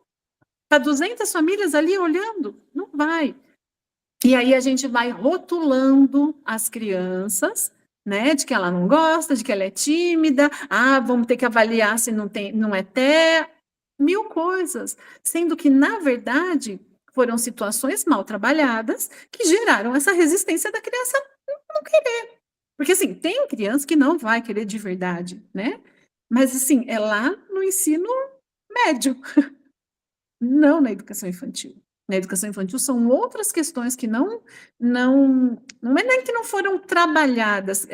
para 200 famílias ali olhando. Não vai. E aí a gente vai rotulando as crianças, né? De que ela não gosta, de que ela é tímida. Vamos ter que avaliar se não é mil coisas. Sendo que, na verdade, foram situações mal trabalhadas que geraram essa resistência da criança não querer. Porque, assim, tem criança que não vai querer de verdade, né? Mas, assim, é lá no ensino médio, não na educação infantil. Na educação infantil são outras questões que não é nem que não foram trabalhadas,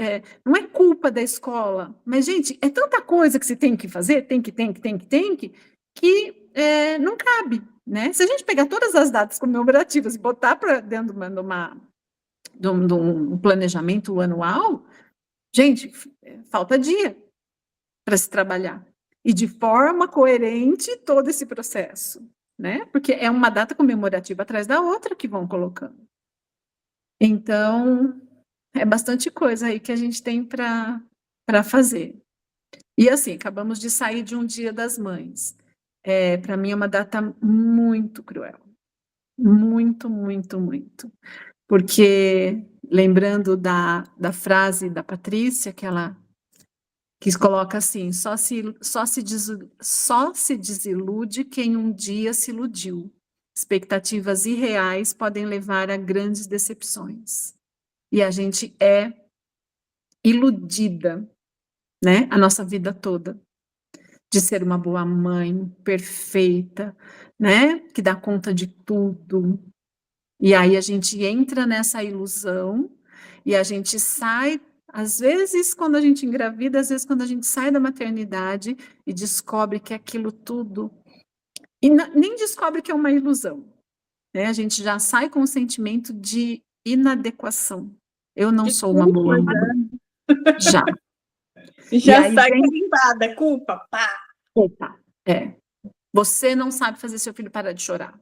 não é culpa da escola, mas, gente, é tanta coisa que se tem que fazer, que não cabe, né? Se a gente pegar todas as datas comemorativas e botar para dentro de um planejamento anual, gente, falta dia para se trabalhar. E de forma coerente todo esse processo, né? Porque é uma data comemorativa atrás da outra que vão colocando. Então, é bastante coisa aí que a gente tem para fazer. E assim, acabamos de sair de um Dia das Mães. Para mim é uma data muito cruel. Muito, muito, muito. Porque, lembrando da frase da Patrícia, que ela coloca assim, só se desilude quem um dia se iludiu. Expectativas irreais podem levar a grandes decepções. E a gente é iludida, né, a nossa vida toda, de ser uma boa mãe, perfeita, né, que dá conta de tudo. E aí a gente entra nessa ilusão e a gente sai, às vezes quando a gente engravida, às vezes quando a gente sai da maternidade e descobre que aquilo tudo, e nem descobre que é uma ilusão, né? A gente já sai com o sentimento de inadequação. Eu não sou uma boa mãe. Já. Já aí sai vem... carimbada, culpa, pá. Opa, Você não sabe fazer seu filho parar de chorar.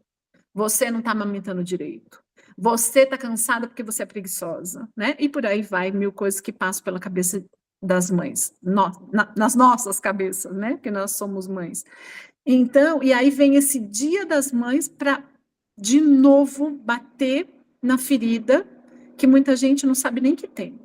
Você não está amamentando direito. Você está cansada porque você é preguiçosa, né? E por aí vai, mil coisas que passam pela cabeça das mães, nas nossas cabeças, né? Porque nós somos mães. Então, e aí vem esse Dia das Mães para, de novo, bater na ferida que muita gente não sabe nem que tem,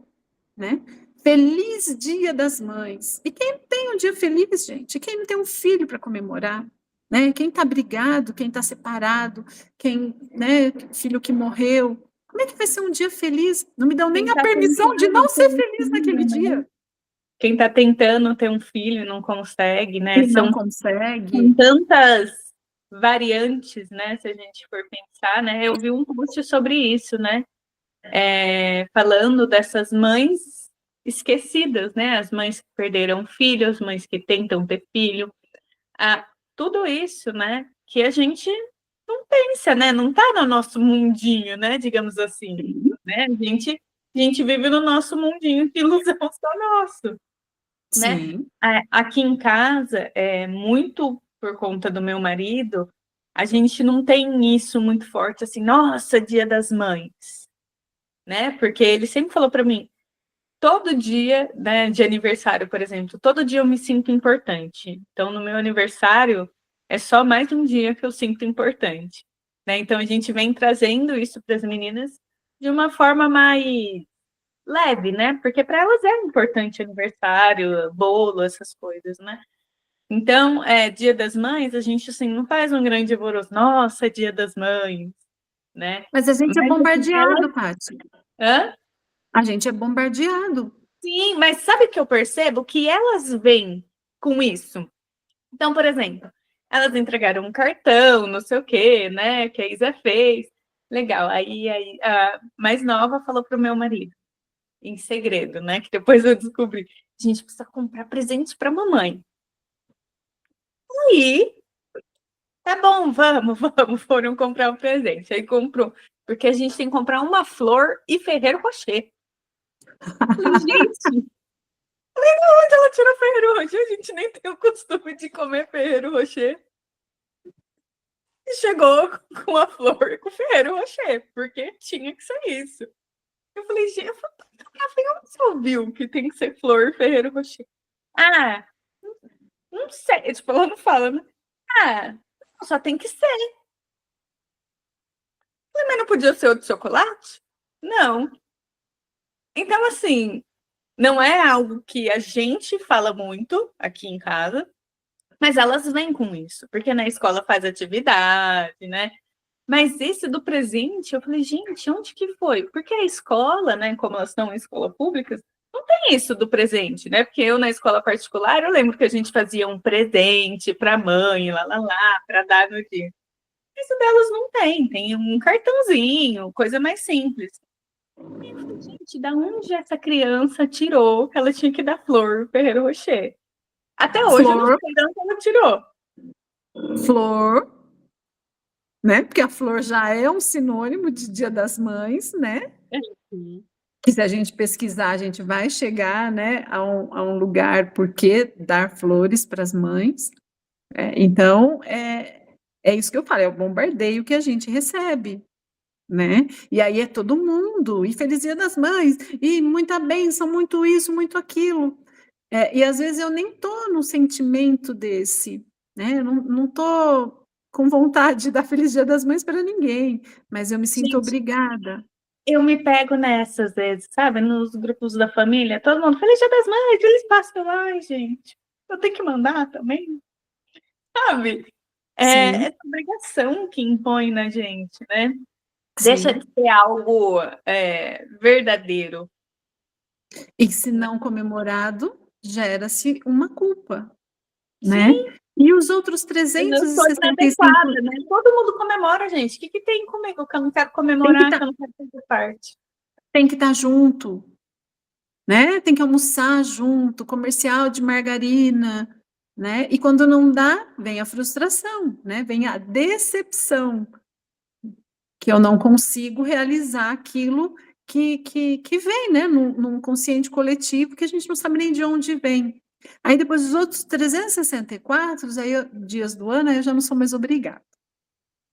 né? Feliz Dia das Mães. E quem tem um dia feliz, gente? Quem não tem um filho para comemorar? Né? Quem está brigado, quem está separado, quem, né, filho que morreu. Como é que vai ser um dia feliz? Não me dão nem a permissão de não ser feliz naquele dia. Quem está tentando ter um filho e não consegue, né? E não consegue. São tantas variantes, né? Se a gente for pensar, né? Eu vi um post sobre isso, né? Falando dessas mães esquecidas, né? As mães que perderam filho, as mães que tentam ter filho. Tudo isso, né? Que a gente não pensa, né? Não está no nosso mundinho, né? Digamos assim, né? A gente vive no nosso mundinho de ilusão só nosso, né? Aqui em casa, muito por conta do meu marido, a gente não tem isso muito forte, assim, nossa, Dia das Mães, né? Porque ele sempre falou para mim, todo dia, né, de aniversário, por exemplo, todo dia eu me sinto importante. Então, no meu aniversário, é só mais um dia que eu sinto importante, né? Então, a gente vem trazendo isso para as meninas de uma forma mais leve, né? Porque para elas é importante aniversário, bolo, essas coisas, né? Então, Dia das Mães, a gente, assim, não faz um grande alvoroço, nossa, é Dia das Mães, né? Mas a gente é bombardeado, Paty. Hã? A gente é bombardeado. Sim, mas sabe o que eu percebo? Que elas vêm com isso. Então, por exemplo, elas entregaram um cartão, não sei o quê, né? Que a Isa fez. Legal. Aí a mais nova falou pro meu marido, em segredo, né? Que depois eu descobri. A gente precisa comprar presente para mamãe. Aí, tá bom, vamos. Foram comprar um presente. Aí comprou. Porque a gente tem que comprar uma flor e Ferrero Rocher. Gente, onde ela tirou Ferrero Rocher? A gente nem tem o costume de comer Ferrero Rocher. E chegou com a flor com Ferrero Rocher, porque tinha que ser isso. Eu falei, gente, onde você ouviu que tem que ser flor Ferrero Rocher? Não sei. Tipo, ela não fala, né? Só tem que ser. Mas não podia ser o de chocolate? Não. Então, assim, não é algo que a gente fala muito aqui em casa, mas elas vêm com isso, porque na escola faz atividade, né? Mas esse do presente, eu falei, gente, onde que foi? Porque a escola, né, como elas estão em escola pública, não tem isso do presente, né? Porque eu, na escola particular, eu lembro que a gente fazia um presente para a mãe, para dar no dia. Isso delas não tem um cartãozinho, coisa mais simples. E eu falei, gente, da onde essa criança tirou que ela tinha que dar flor Ferrero Rocher? Até hoje eu não sei de onde ela tirou. Flor, né? Porque a flor já é um sinônimo de Dia das Mães, né? Que se a gente pesquisar, a gente vai chegar, né, a um lugar por que dar flores para as mães. Então, é é isso que eu falo, é o bombardeio que a gente recebe, né? E aí é todo mundo, e Feliz Dia das Mães, e muita bênção, muito isso, muito aquilo. E às vezes eu nem tô no sentimento desse, né? Eu não tô com vontade de dar Feliz Dia das Mães para ninguém, mas eu me sinto Gente, obrigada. eu me pego nessas vezes, sabe? Nos grupos da família, todo mundo, Feliz Dia das Mães, feliz Páscoa. Ai, gente, eu tenho que mandar também, sabe? É Sim, essa obrigação que impõe na gente, né? Deixa sim. de ser algo verdadeiro. E se Né? não comemorado, gera-se uma culpa, né? Sim, E os outros eu não sou 365 inadequada, né? Todo mundo comemora, gente. O que tem comigo que eu não quero tem que comemorar, que estar eu não quero fazer parte? junto, né? Tem que almoçar junto, comercial de margarina, né? E quando não dá, vem a frustração, né? Vem a decepção, que eu não consigo realizar aquilo que vem, né? Num consciente coletivo que a gente não sabe nem de onde vem. Aí depois os outros 364 dias do ano, aí eu já não sou mais obrigada.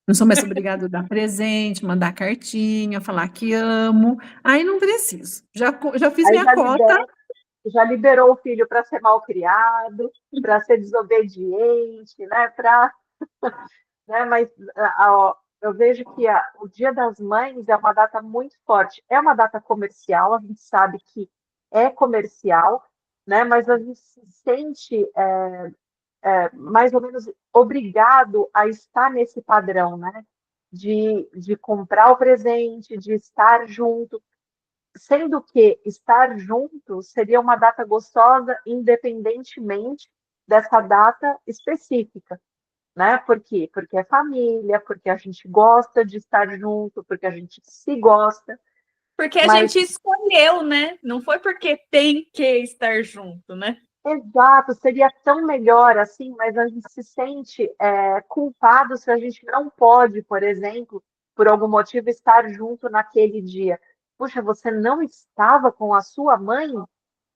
Não sou mais obrigada a dar presente, mandar cartinha, falar que amo. Aí não preciso. Já fiz Aí minha cota. já liberou o filho para ser mal criado, para ser desobediente, né? Né? Mas eu vejo que o Dia das Mães é uma data muito forte. É uma data comercial, a gente sabe que é comercial, né? Mas a gente se sente mais ou menos obrigado a estar nesse padrão, né? De comprar o presente, de estar junto, sendo que estar junto seria uma data gostosa, independentemente dessa data específica, né? Por quê? Porque é família, porque a gente gosta de estar junto, porque a gente se gosta, Porque a mas gente escolheu, né? Não foi porque tem que estar junto, né? exato, seria tão melhor assim, mas a gente se sente culpado se a gente não pode, por exemplo, por algum motivo, estar junto naquele dia. Puxa, você não estava com a sua mãe,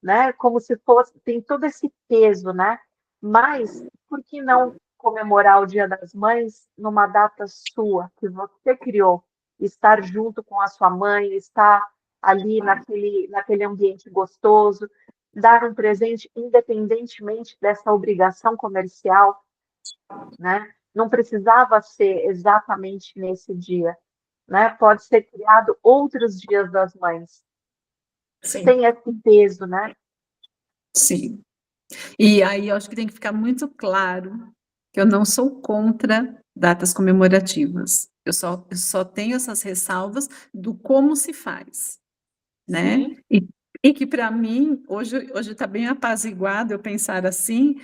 né? Como se fosse, tem todo esse peso, né? Mas por que não comemorar o Dia das Mães numa data sua, que você criou? Estar junto com a sua mãe, estar ali naquele ambiente gostoso, dar um presente independentemente dessa obrigação comercial, né? Não precisava ser exatamente nesse dia, né? Pode ser criado outros dias das mães, Sim, sem esse peso, né? sim. E aí eu acho que tem que ficar muito claro que eu não sou contra datas comemorativas. Eu só tenho essas ressalvas do como se faz, né? Sim. E que para mim, hoje está bem apaziguado eu pensar assim,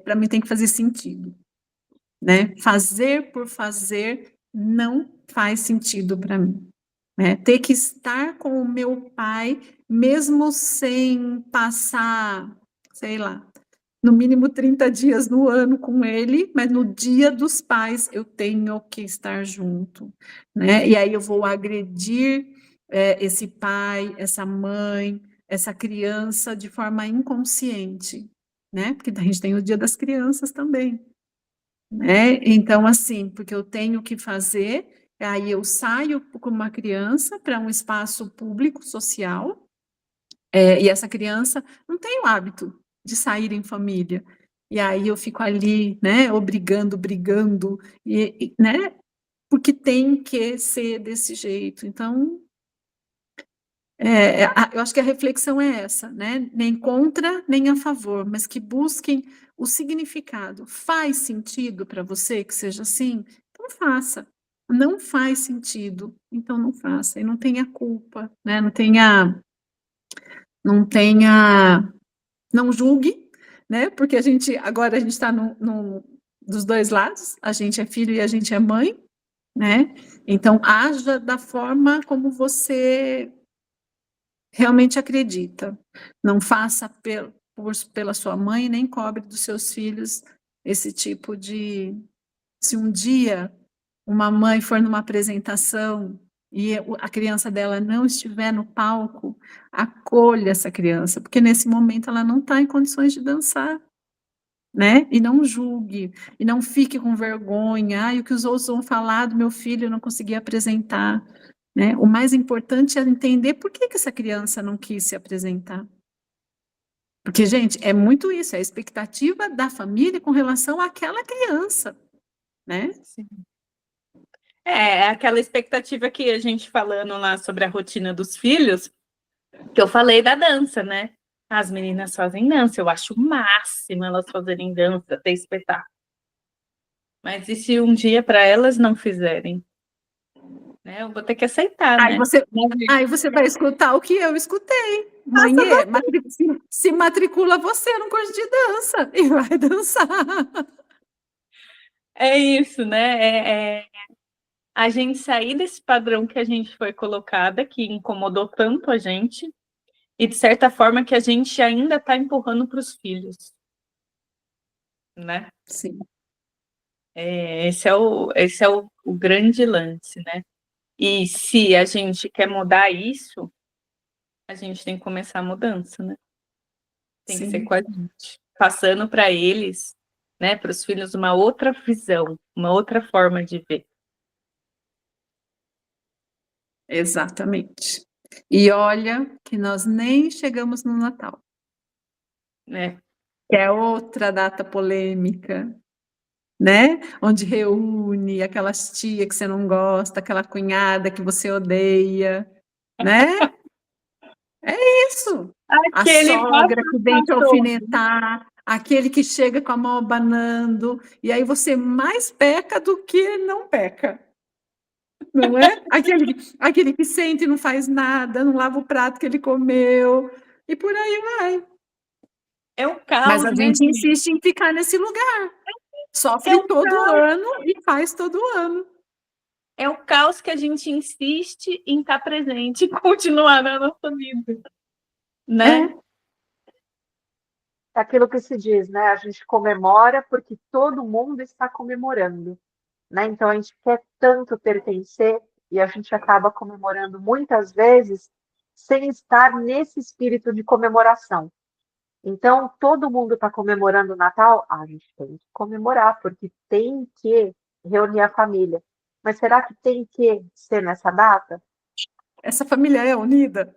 para mim tem que fazer sentido, né? Fazer por fazer não faz sentido para mim, né? Ter que estar com o meu pai, mesmo sem passar, sei lá, no mínimo 30 dias no ano com ele, mas no dia dos pais eu tenho que estar junto, né? E aí eu vou agredir esse pai, essa mãe, essa criança de forma inconsciente, né? Porque a gente tem o Dia das Crianças também, né? Então, assim, porque eu tenho que fazer, aí eu saio com uma criança para um espaço público, social, e essa criança não tem o hábito de sair em família. E aí eu fico ali, né, obrigando, brigando, né, porque tem que ser desse jeito. Então, eu acho que a reflexão é essa, né? Nem contra, nem a favor, mas que busquem o significado. Faz sentido para você que seja assim? Então faça. Não faz sentido, então não faça. E não tenha culpa, né? Não tenha, não julgue, né? Porque agora a gente está dos dois lados, a gente é filho e a gente é mãe, né? Então haja da forma como você realmente acredita. Não faça pela sua mãe, nem cobre dos seus filhos esse tipo de. Se um dia uma mãe for numa apresentação e a criança dela não estiver no palco, acolha essa criança, porque nesse momento ela não está em condições de dançar. né? E não julgue, e não fique com vergonha. O que os outros vão falar do meu filho, eu não consegui apresentar, né? O mais importante é entender por que essa criança não quis se apresentar. Porque, gente, é muito isso, é a expectativa da família com relação àquela criança, né? Sim. É aquela expectativa que a gente falando lá sobre a rotina dos filhos, que eu falei da dança, né? As meninas fazem dança, eu acho o máximo elas fazerem dança, ter espetáculo. Mas e se um dia para elas não fizerem? Né? Eu vou ter que aceitar, né? Aí você vai escutar o que eu escutei. Mãe, se matricula você num curso de dança e vai dançar. É isso, né? A gente sair desse padrão que a gente foi colocada, que incomodou tanto a gente, e de certa forma que a gente ainda está empurrando para os filhos, né? Sim. Esse é o grande lance, né? E se a gente quer mudar isso, a gente tem que começar a mudança, né? Tem que ser com a gente, passando para eles, né, para os filhos, uma outra visão, uma outra forma de ver. Exatamente. E olha que nós nem chegamos no Natal. Né? Que é outra data polêmica, né? Onde reúne aquelas tia que você não gosta, aquela cunhada que você odeia, né? É isso. A sogra que vem te alfinetar, aquele que chega com a mão abanando, e aí você mais peca do que não peca. Não é? Aquele que sente e não faz nada, não lava o prato que ele comeu, e por aí vai. É o caos, mas a gente insiste em ficar nesse lugar. Sofre todo ano e faz todo ano. É o caos que a gente insiste em estar presente e continuar na nossa vida, né? É aquilo que se diz, né? A gente comemora porque todo mundo está comemorando, né? Então a gente quer tanto pertencer e a gente acaba comemorando muitas vezes sem estar nesse espírito de comemoração. Então, todo mundo está comemorando o Natal? A gente tem que comemorar, porque tem que reunir a família. Mas será que tem que ser nessa data? Essa família é unida?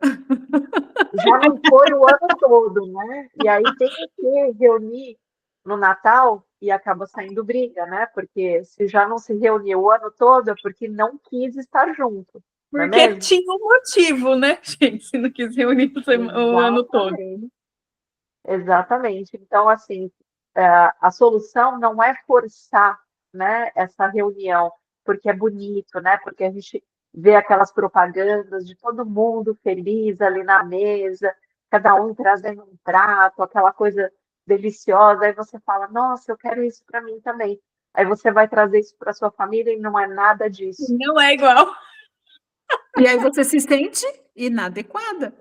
Já não foi o ano todo, né? E aí tem que reunir no Natal e acaba saindo briga, né? Porque se já não se reuniu o ano todo, é porque não quis estar junto. Porque tinha um motivo, né, gente? Se não quis reunir o ano todo. Exatamente. Então, assim, a solução não é forçar, né, essa reunião, porque é bonito, né? Porque a gente vê aquelas propagandas de todo mundo feliz ali na mesa, cada um trazendo um prato, aquela coisa deliciosa. Aí você fala, nossa, eu quero isso para mim também. Aí você vai trazer isso para sua família e não é nada disso. Não é igual. E aí você se sente inadequada.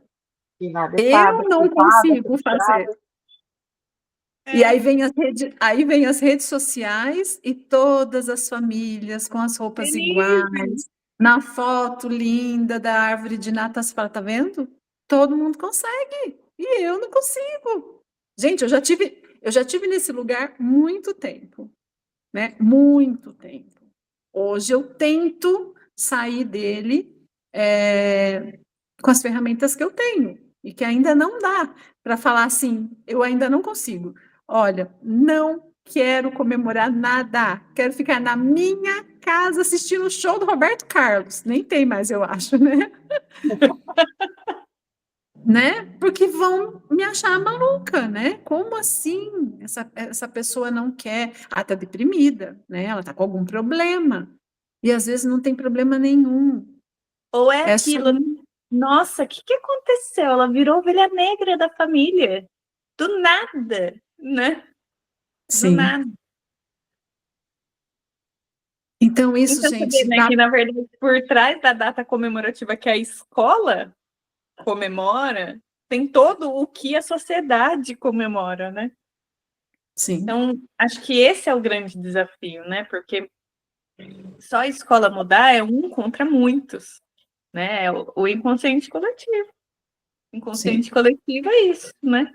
Inadequada, eu não consigo fazer. E aí vem as redes sociais e todas as famílias com as roupas iguais, na foto linda da árvore de Natal. Você fala, tá vendo? Todo mundo consegue, e eu não consigo. Gente, eu já tive nesse lugar muito tempo, né? Muito tempo. Hoje eu tento sair dele com as ferramentas que eu tenho, e que ainda não dá para falar assim, eu ainda não consigo. Olha, não quero comemorar nada, quero ficar na minha casa assistindo o show do Roberto Carlos. Nem tem mais, eu acho, né? Né? Porque vão me achar maluca, né? Como assim? Essa pessoa não quer. Ah, tá deprimida, né? Ela tá com algum problema. E às vezes não tem problema nenhum. Ou é aquilo, nossa, o que aconteceu? Ela virou ovelha negra da família. Do nada, né? Sim. Do nada. Então, isso, então, gente... Você vê, né, que, na verdade, por trás da data comemorativa que a escola comemora, tem todo o que a sociedade comemora, né? Sim. Então, acho que esse é o grande desafio, né? Porque só a escola mudar é um contra muitos, né? É o inconsciente coletivo. Inconsciente coletivo é isso, né?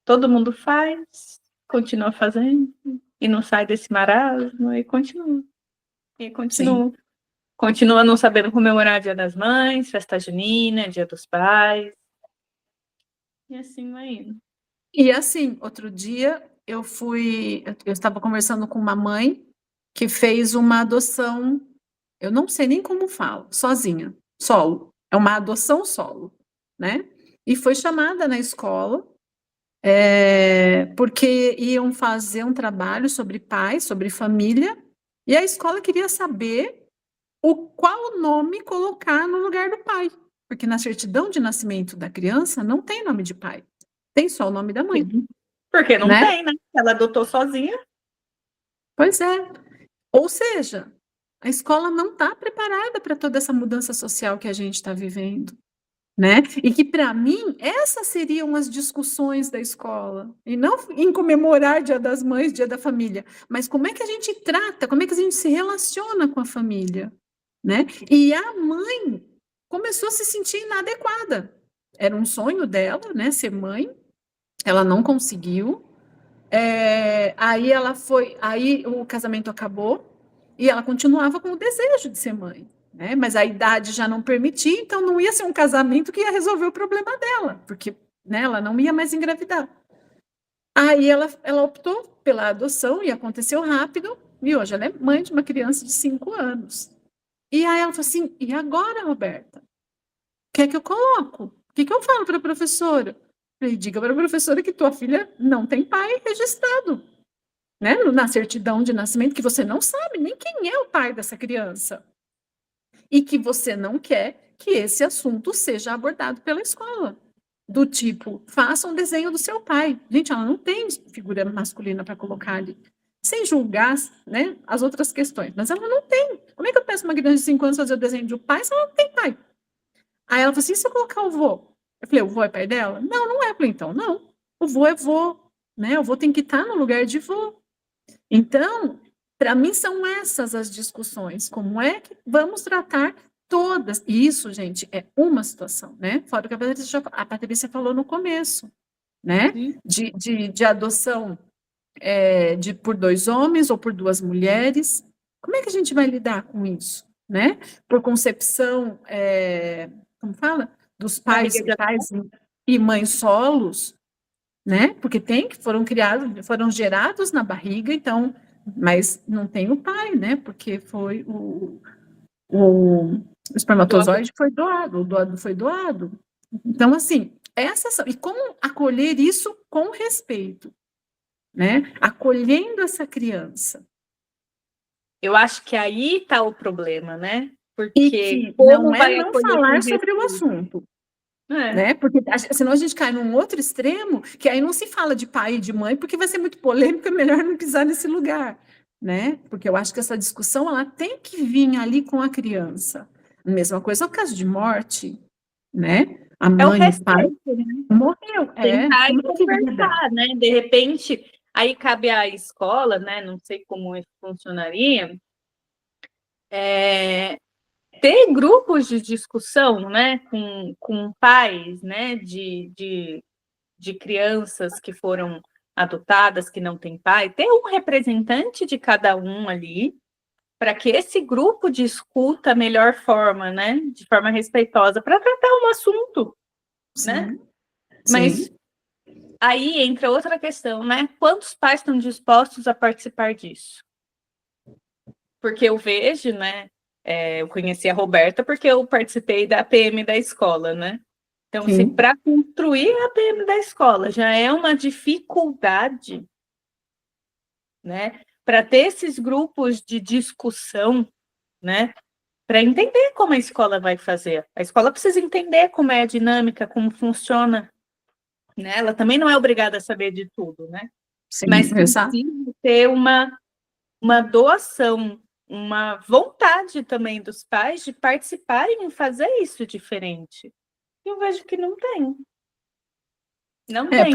Todo mundo faz, continua fazendo, e não sai desse marasmo, e continua. E continua. Sim. Continua não sabendo comemorar Dia das Mães, festa junina, Dia dos Pais. E assim vai indo. E assim, outro dia eu estava conversando com uma mãe que fez uma adoção, eu não sei nem como falo, sozinha, solo. É uma adoção solo, né? E foi chamada na escola, porque iam fazer um trabalho sobre pais, sobre família, e a escola queria saber qual nome colocar no lugar do pai, porque na certidão de nascimento da criança não tem nome de pai, tem só o nome da mãe, Porque não né? tem, né? Ela adotou sozinha. Pois é. Ou seja, a escola não está preparada para toda essa mudança social que a gente está vivendo, né? E que, para mim, essas seriam as discussões da escola. E não em comemorar Dia das Mães, Dia da Família, mas como é que a gente trata, como é que a gente se relaciona com a família, né? E a mãe começou a se sentir inadequada. Era um sonho dela, né, ser mãe. Ela não conseguiu. Aí o casamento acabou e ela continuava com o desejo de ser mãe, né? Mas a idade já não permitia, então não ia ser um casamento que ia resolver o problema dela, porque, né, ela não ia mais engravidar. Aí ela optou pela adoção e aconteceu rápido, e hoje ela é mãe de uma criança de 5 anos. E aí ela falou assim: e agora, Roberta? O que é que eu coloco? O que eu falo para a professora? Falei: diga para a professora que tua filha não tem pai registrado, né? Na certidão de nascimento, que você não sabe nem quem é o pai dessa criança. E que você não quer que esse assunto seja abordado pela escola. Do tipo, faça um desenho do seu pai. Gente, ela não tem figura masculina para colocar ali. Sem julgar, né, as outras questões. Mas ela não tem. Como é que eu peço uma criança de 5 anos fazer o desenho de um pai se ela não tem pai? Aí ela falou assim: e se eu colocar o vô? Eu falei: o vô é pai dela? Não, não é. Eu falei: então, não. O vô é vô, né? O vô tem que estar no lugar de vô. Então, para mim, são essas as discussões. Como é que vamos tratar todas? E isso, gente, é uma situação, né? Fora o que a Patrícia falou no começo, né? De adoção por 2 homens ou por 2 mulheres. Como é que a gente vai lidar com isso, né? Por concepção, como fala? Dos pais e mães solos, né? Porque foram gerados na barriga, então, mas não tem o pai, né? Porque foi o espermatozoide foi doado, o doado foi doado. Então, assim, e como acolher isso com respeito, né? Acolhendo essa criança. Eu acho que aí está o problema, né? Porque E que como não vai é não acolher falar com sobre o respeito? assunto. Né? Porque senão a gente cai num outro extremo, que aí não se fala de pai e de mãe, porque vai ser muito polêmico, é melhor não pisar nesse lugar, né? Porque eu acho que essa discussão ela tem que vir ali com a criança. A mesma coisa é o caso de morte, né? A É o mãe, o pai respeito, né? morreu, Tentar e como que vida? conversar, né? De repente, aí cabe à escola, né? Não sei como isso funcionaria, ter grupos de discussão, né? Com pais, né? De crianças que foram adotadas, que não têm pai, ter um representante de cada um ali, para que esse grupo discuta a melhor forma, né? De forma respeitosa, para tratar um assunto, né? Sim, Mas sim. aí entra outra questão, né? Quantos pais estão dispostos a participar disso? Porque eu vejo, né? Eu conheci a Roberta porque eu participei da PM da escola, né? Então, se Sim. para construir a PM da escola já é uma dificuldade, né? Para ter esses grupos de discussão, né? Para entender como a escola vai fazer. A escola precisa entender como é a dinâmica, como funciona, né? Ela também não é obrigada a saber de tudo, né? Sim, Mas exato. precisa ter uma doação, uma vontade também dos pais de participarem e fazer isso diferente. Eu vejo que não tem. Não tem.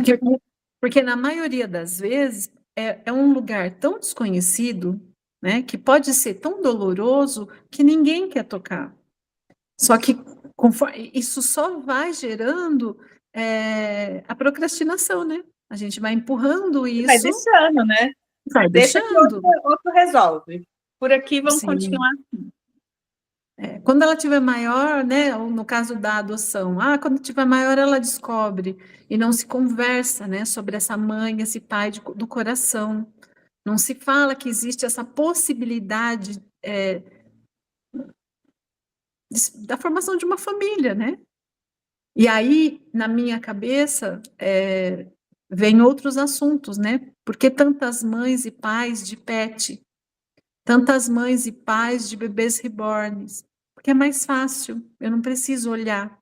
Porque na maioria das vezes é um lugar tão desconhecido, né, que pode ser tão doloroso que ninguém quer tocar. Só que conforme, isso só vai gerando a procrastinação, né? A gente vai empurrando Vai isso, deixando, né? vai Deixa que deixando. outro resolve. Por aqui vão Sim. continuar. Quando ela tiver maior, né, ou no caso da adoção, quando tiver maior ela descobre e não se conversa, né, sobre essa mãe, esse pai do coração. Não se fala que existe essa possibilidade da formação de uma família, né? E aí, na minha cabeça, vem outros assuntos, né? Por que tantas mães e pais de pet? Tantas mães e pais de bebês reborns? Porque é mais fácil, eu não preciso olhar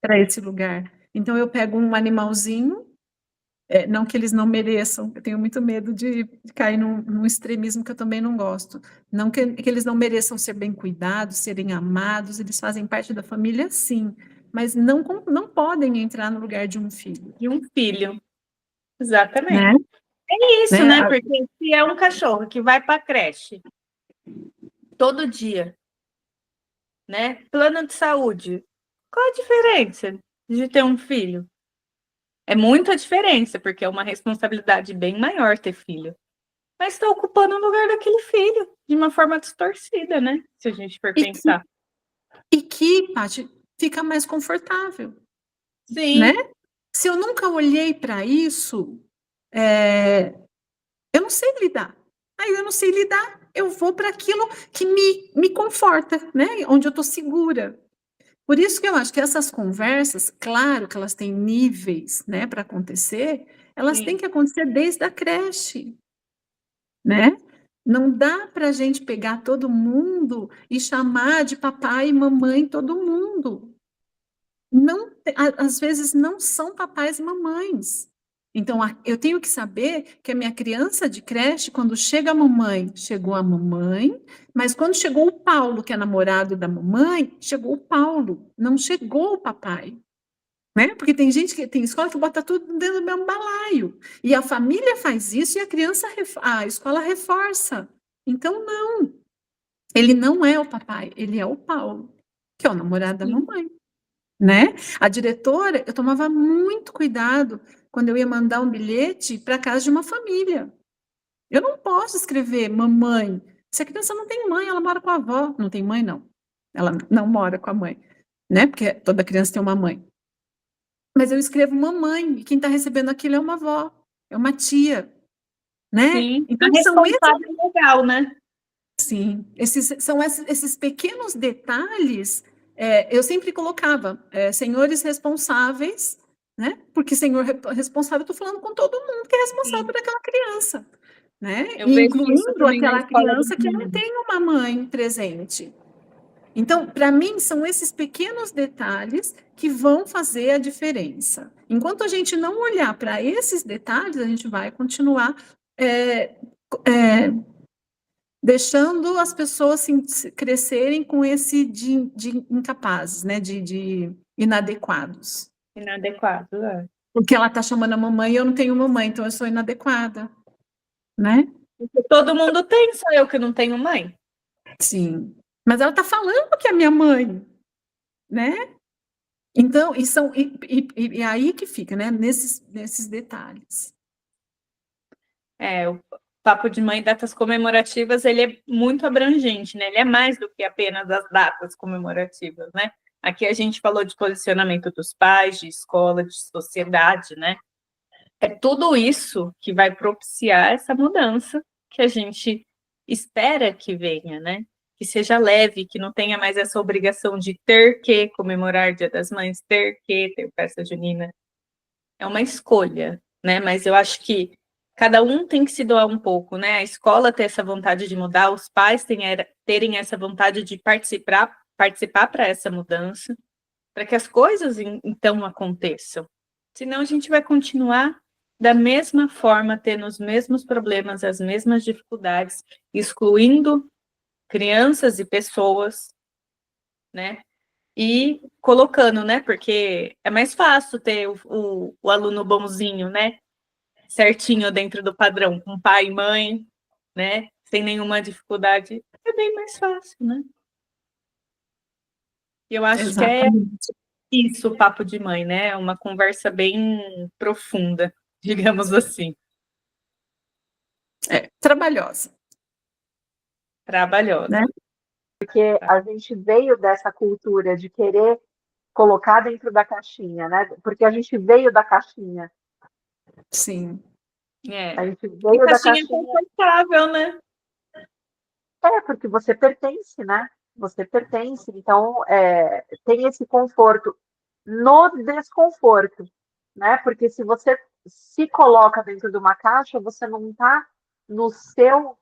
para esse lugar. Então, eu pego um animalzinho, não que eles não mereçam, eu tenho muito medo de cair num extremismo que eu também não gosto. Não que eles não mereçam ser bem cuidados, serem amados, eles fazem parte da família, sim, mas não podem entrar no lugar de um filho. De um filho. Exatamente. Né? É isso, Né? né? Porque se é um cachorro que vai para a creche todo dia, né? Plano de saúde, qual a diferença de ter um filho? É muita diferença, porque é uma responsabilidade bem maior ter filho. Mas está ocupando o lugar daquele filho, de uma forma distorcida, né? Se a gente for pensar. E que, Paty, fica mais confortável. Sim. Né? Se eu nunca olhei para isso, eu não sei lidar. Aí eu não sei lidar, eu vou para aquilo que me conforta, né? Onde eu estou segura. Por isso que eu acho que essas conversas, claro que elas têm níveis, né, para acontecer, elas têm que acontecer desde a creche, né? Não dá para a gente pegar todo mundo e chamar de papai e mamãe todo mundo. Não, às vezes não são papais e mamães. Então, eu tenho que saber que a minha criança de creche, quando chega a mamãe, chegou a mamãe, mas quando chegou o Paulo, que é namorado da mamãe, chegou o Paulo, não chegou o papai. Né? Porque tem escola que bota tudo dentro do mesmo balaio. E a família faz isso e a escola reforça. Então, não. Ele não é o papai, ele é o Paulo, que é o namorado da mamãe. Né? A diretora, eu tomava muito cuidado quando eu ia mandar um bilhete para casa de uma família. Eu não posso escrever mamãe. Se a criança não tem mãe, ela mora com a avó. Não tem mãe, não. Ela não mora com a mãe, né? Porque toda criança tem uma mãe. Mas eu escrevo mamãe, e quem está recebendo aquilo é uma avó, é uma tia, né? Sim. Então, A responsável legal, né? Sim, são esses pequenos detalhes, eu sempre colocava senhores responsáveis, né? Porque senhor responsável, eu estou falando com todo mundo que é responsável por aquela criança, né? Eu vejo isso Incluindo também na aquela escola criança que não tem uma mãe presente. Então, para mim, são esses pequenos detalhes que vão fazer a diferença. Enquanto a gente não olhar para esses detalhes, a gente vai continuar deixando as pessoas crescerem com esse de incapazes, né? De inadequados. Inadequado, é. Porque ela está chamando a mamãe e eu não tenho mamãe, então eu sou inadequada, né? Porque todo mundo tem, só eu que não tenho mãe. Sim. Mas ela está falando que é minha mãe, né? Então, e aí que fica, né? Nesses detalhes. O papo de mãe, datas comemorativas, ele é muito abrangente, né? Ele é mais do que apenas as datas comemorativas, né? Aqui a gente falou de posicionamento dos pais, de escola, de sociedade, né? É tudo isso que vai propiciar essa mudança que a gente espera que venha, né? Que seja leve, que não tenha mais essa obrigação de ter que comemorar Dia das Mães, ter que ter festa junina. É uma escolha, né? Mas eu acho que cada um tem que se doar um pouco, né? A escola ter essa vontade de mudar, os pais terem essa vontade de participar para essa mudança, para que as coisas então aconteçam. Senão a gente vai continuar da mesma forma, tendo os mesmos problemas, as mesmas dificuldades, excluindo crianças e pessoas, né? E colocando, né? Porque é mais fácil ter o aluno bonzinho, né? Certinho dentro do padrão, com pai e mãe, né? Sem nenhuma dificuldade. É bem mais fácil, né? Eu acho que é Exatamente. isso, o papo de mãe, né? Uma conversa bem profunda. digamos assim. Trabalhosa, Trabalhosa. né? Porque a gente veio dessa cultura de querer colocar dentro da caixinha, né? Porque a gente veio da caixinha. Sim. A É. gente E veio da caixinha caixinha. confortável, né? Porque você pertence, né? Você pertence. Então, tem esse conforto no desconforto, né? Porque se você se coloca dentro de uma caixa, você não está no seu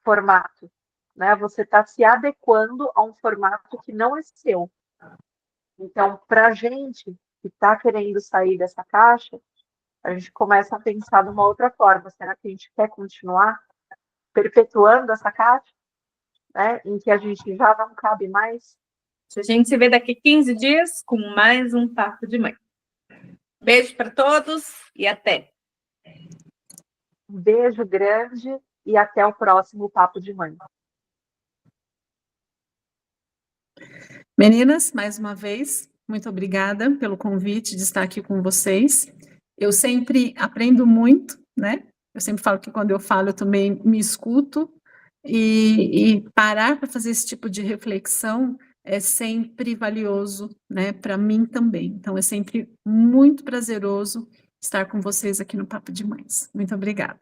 formato, né? Você está se adequando a um formato que não é seu. Então, para a gente que está querendo sair dessa caixa, a gente começa a pensar de uma outra forma. Será que a gente quer continuar perpetuando essa caixa, né? Em que a gente já não cabe mais? A gente se vê daqui 15 dias com mais um Papo de Mãe. Beijo para todos e até. Um beijo grande e até o próximo Papo de Mãe. Meninas, mais uma vez, muito obrigada pelo convite de estar aqui com vocês. Eu sempre aprendo muito, né? Eu sempre falo que quando eu falo, eu também me escuto, e parar para fazer esse tipo de reflexão é sempre valioso, né? Para mim também. Então, é sempre muito prazeroso estar com vocês aqui no Papo de Mães. Muito obrigada.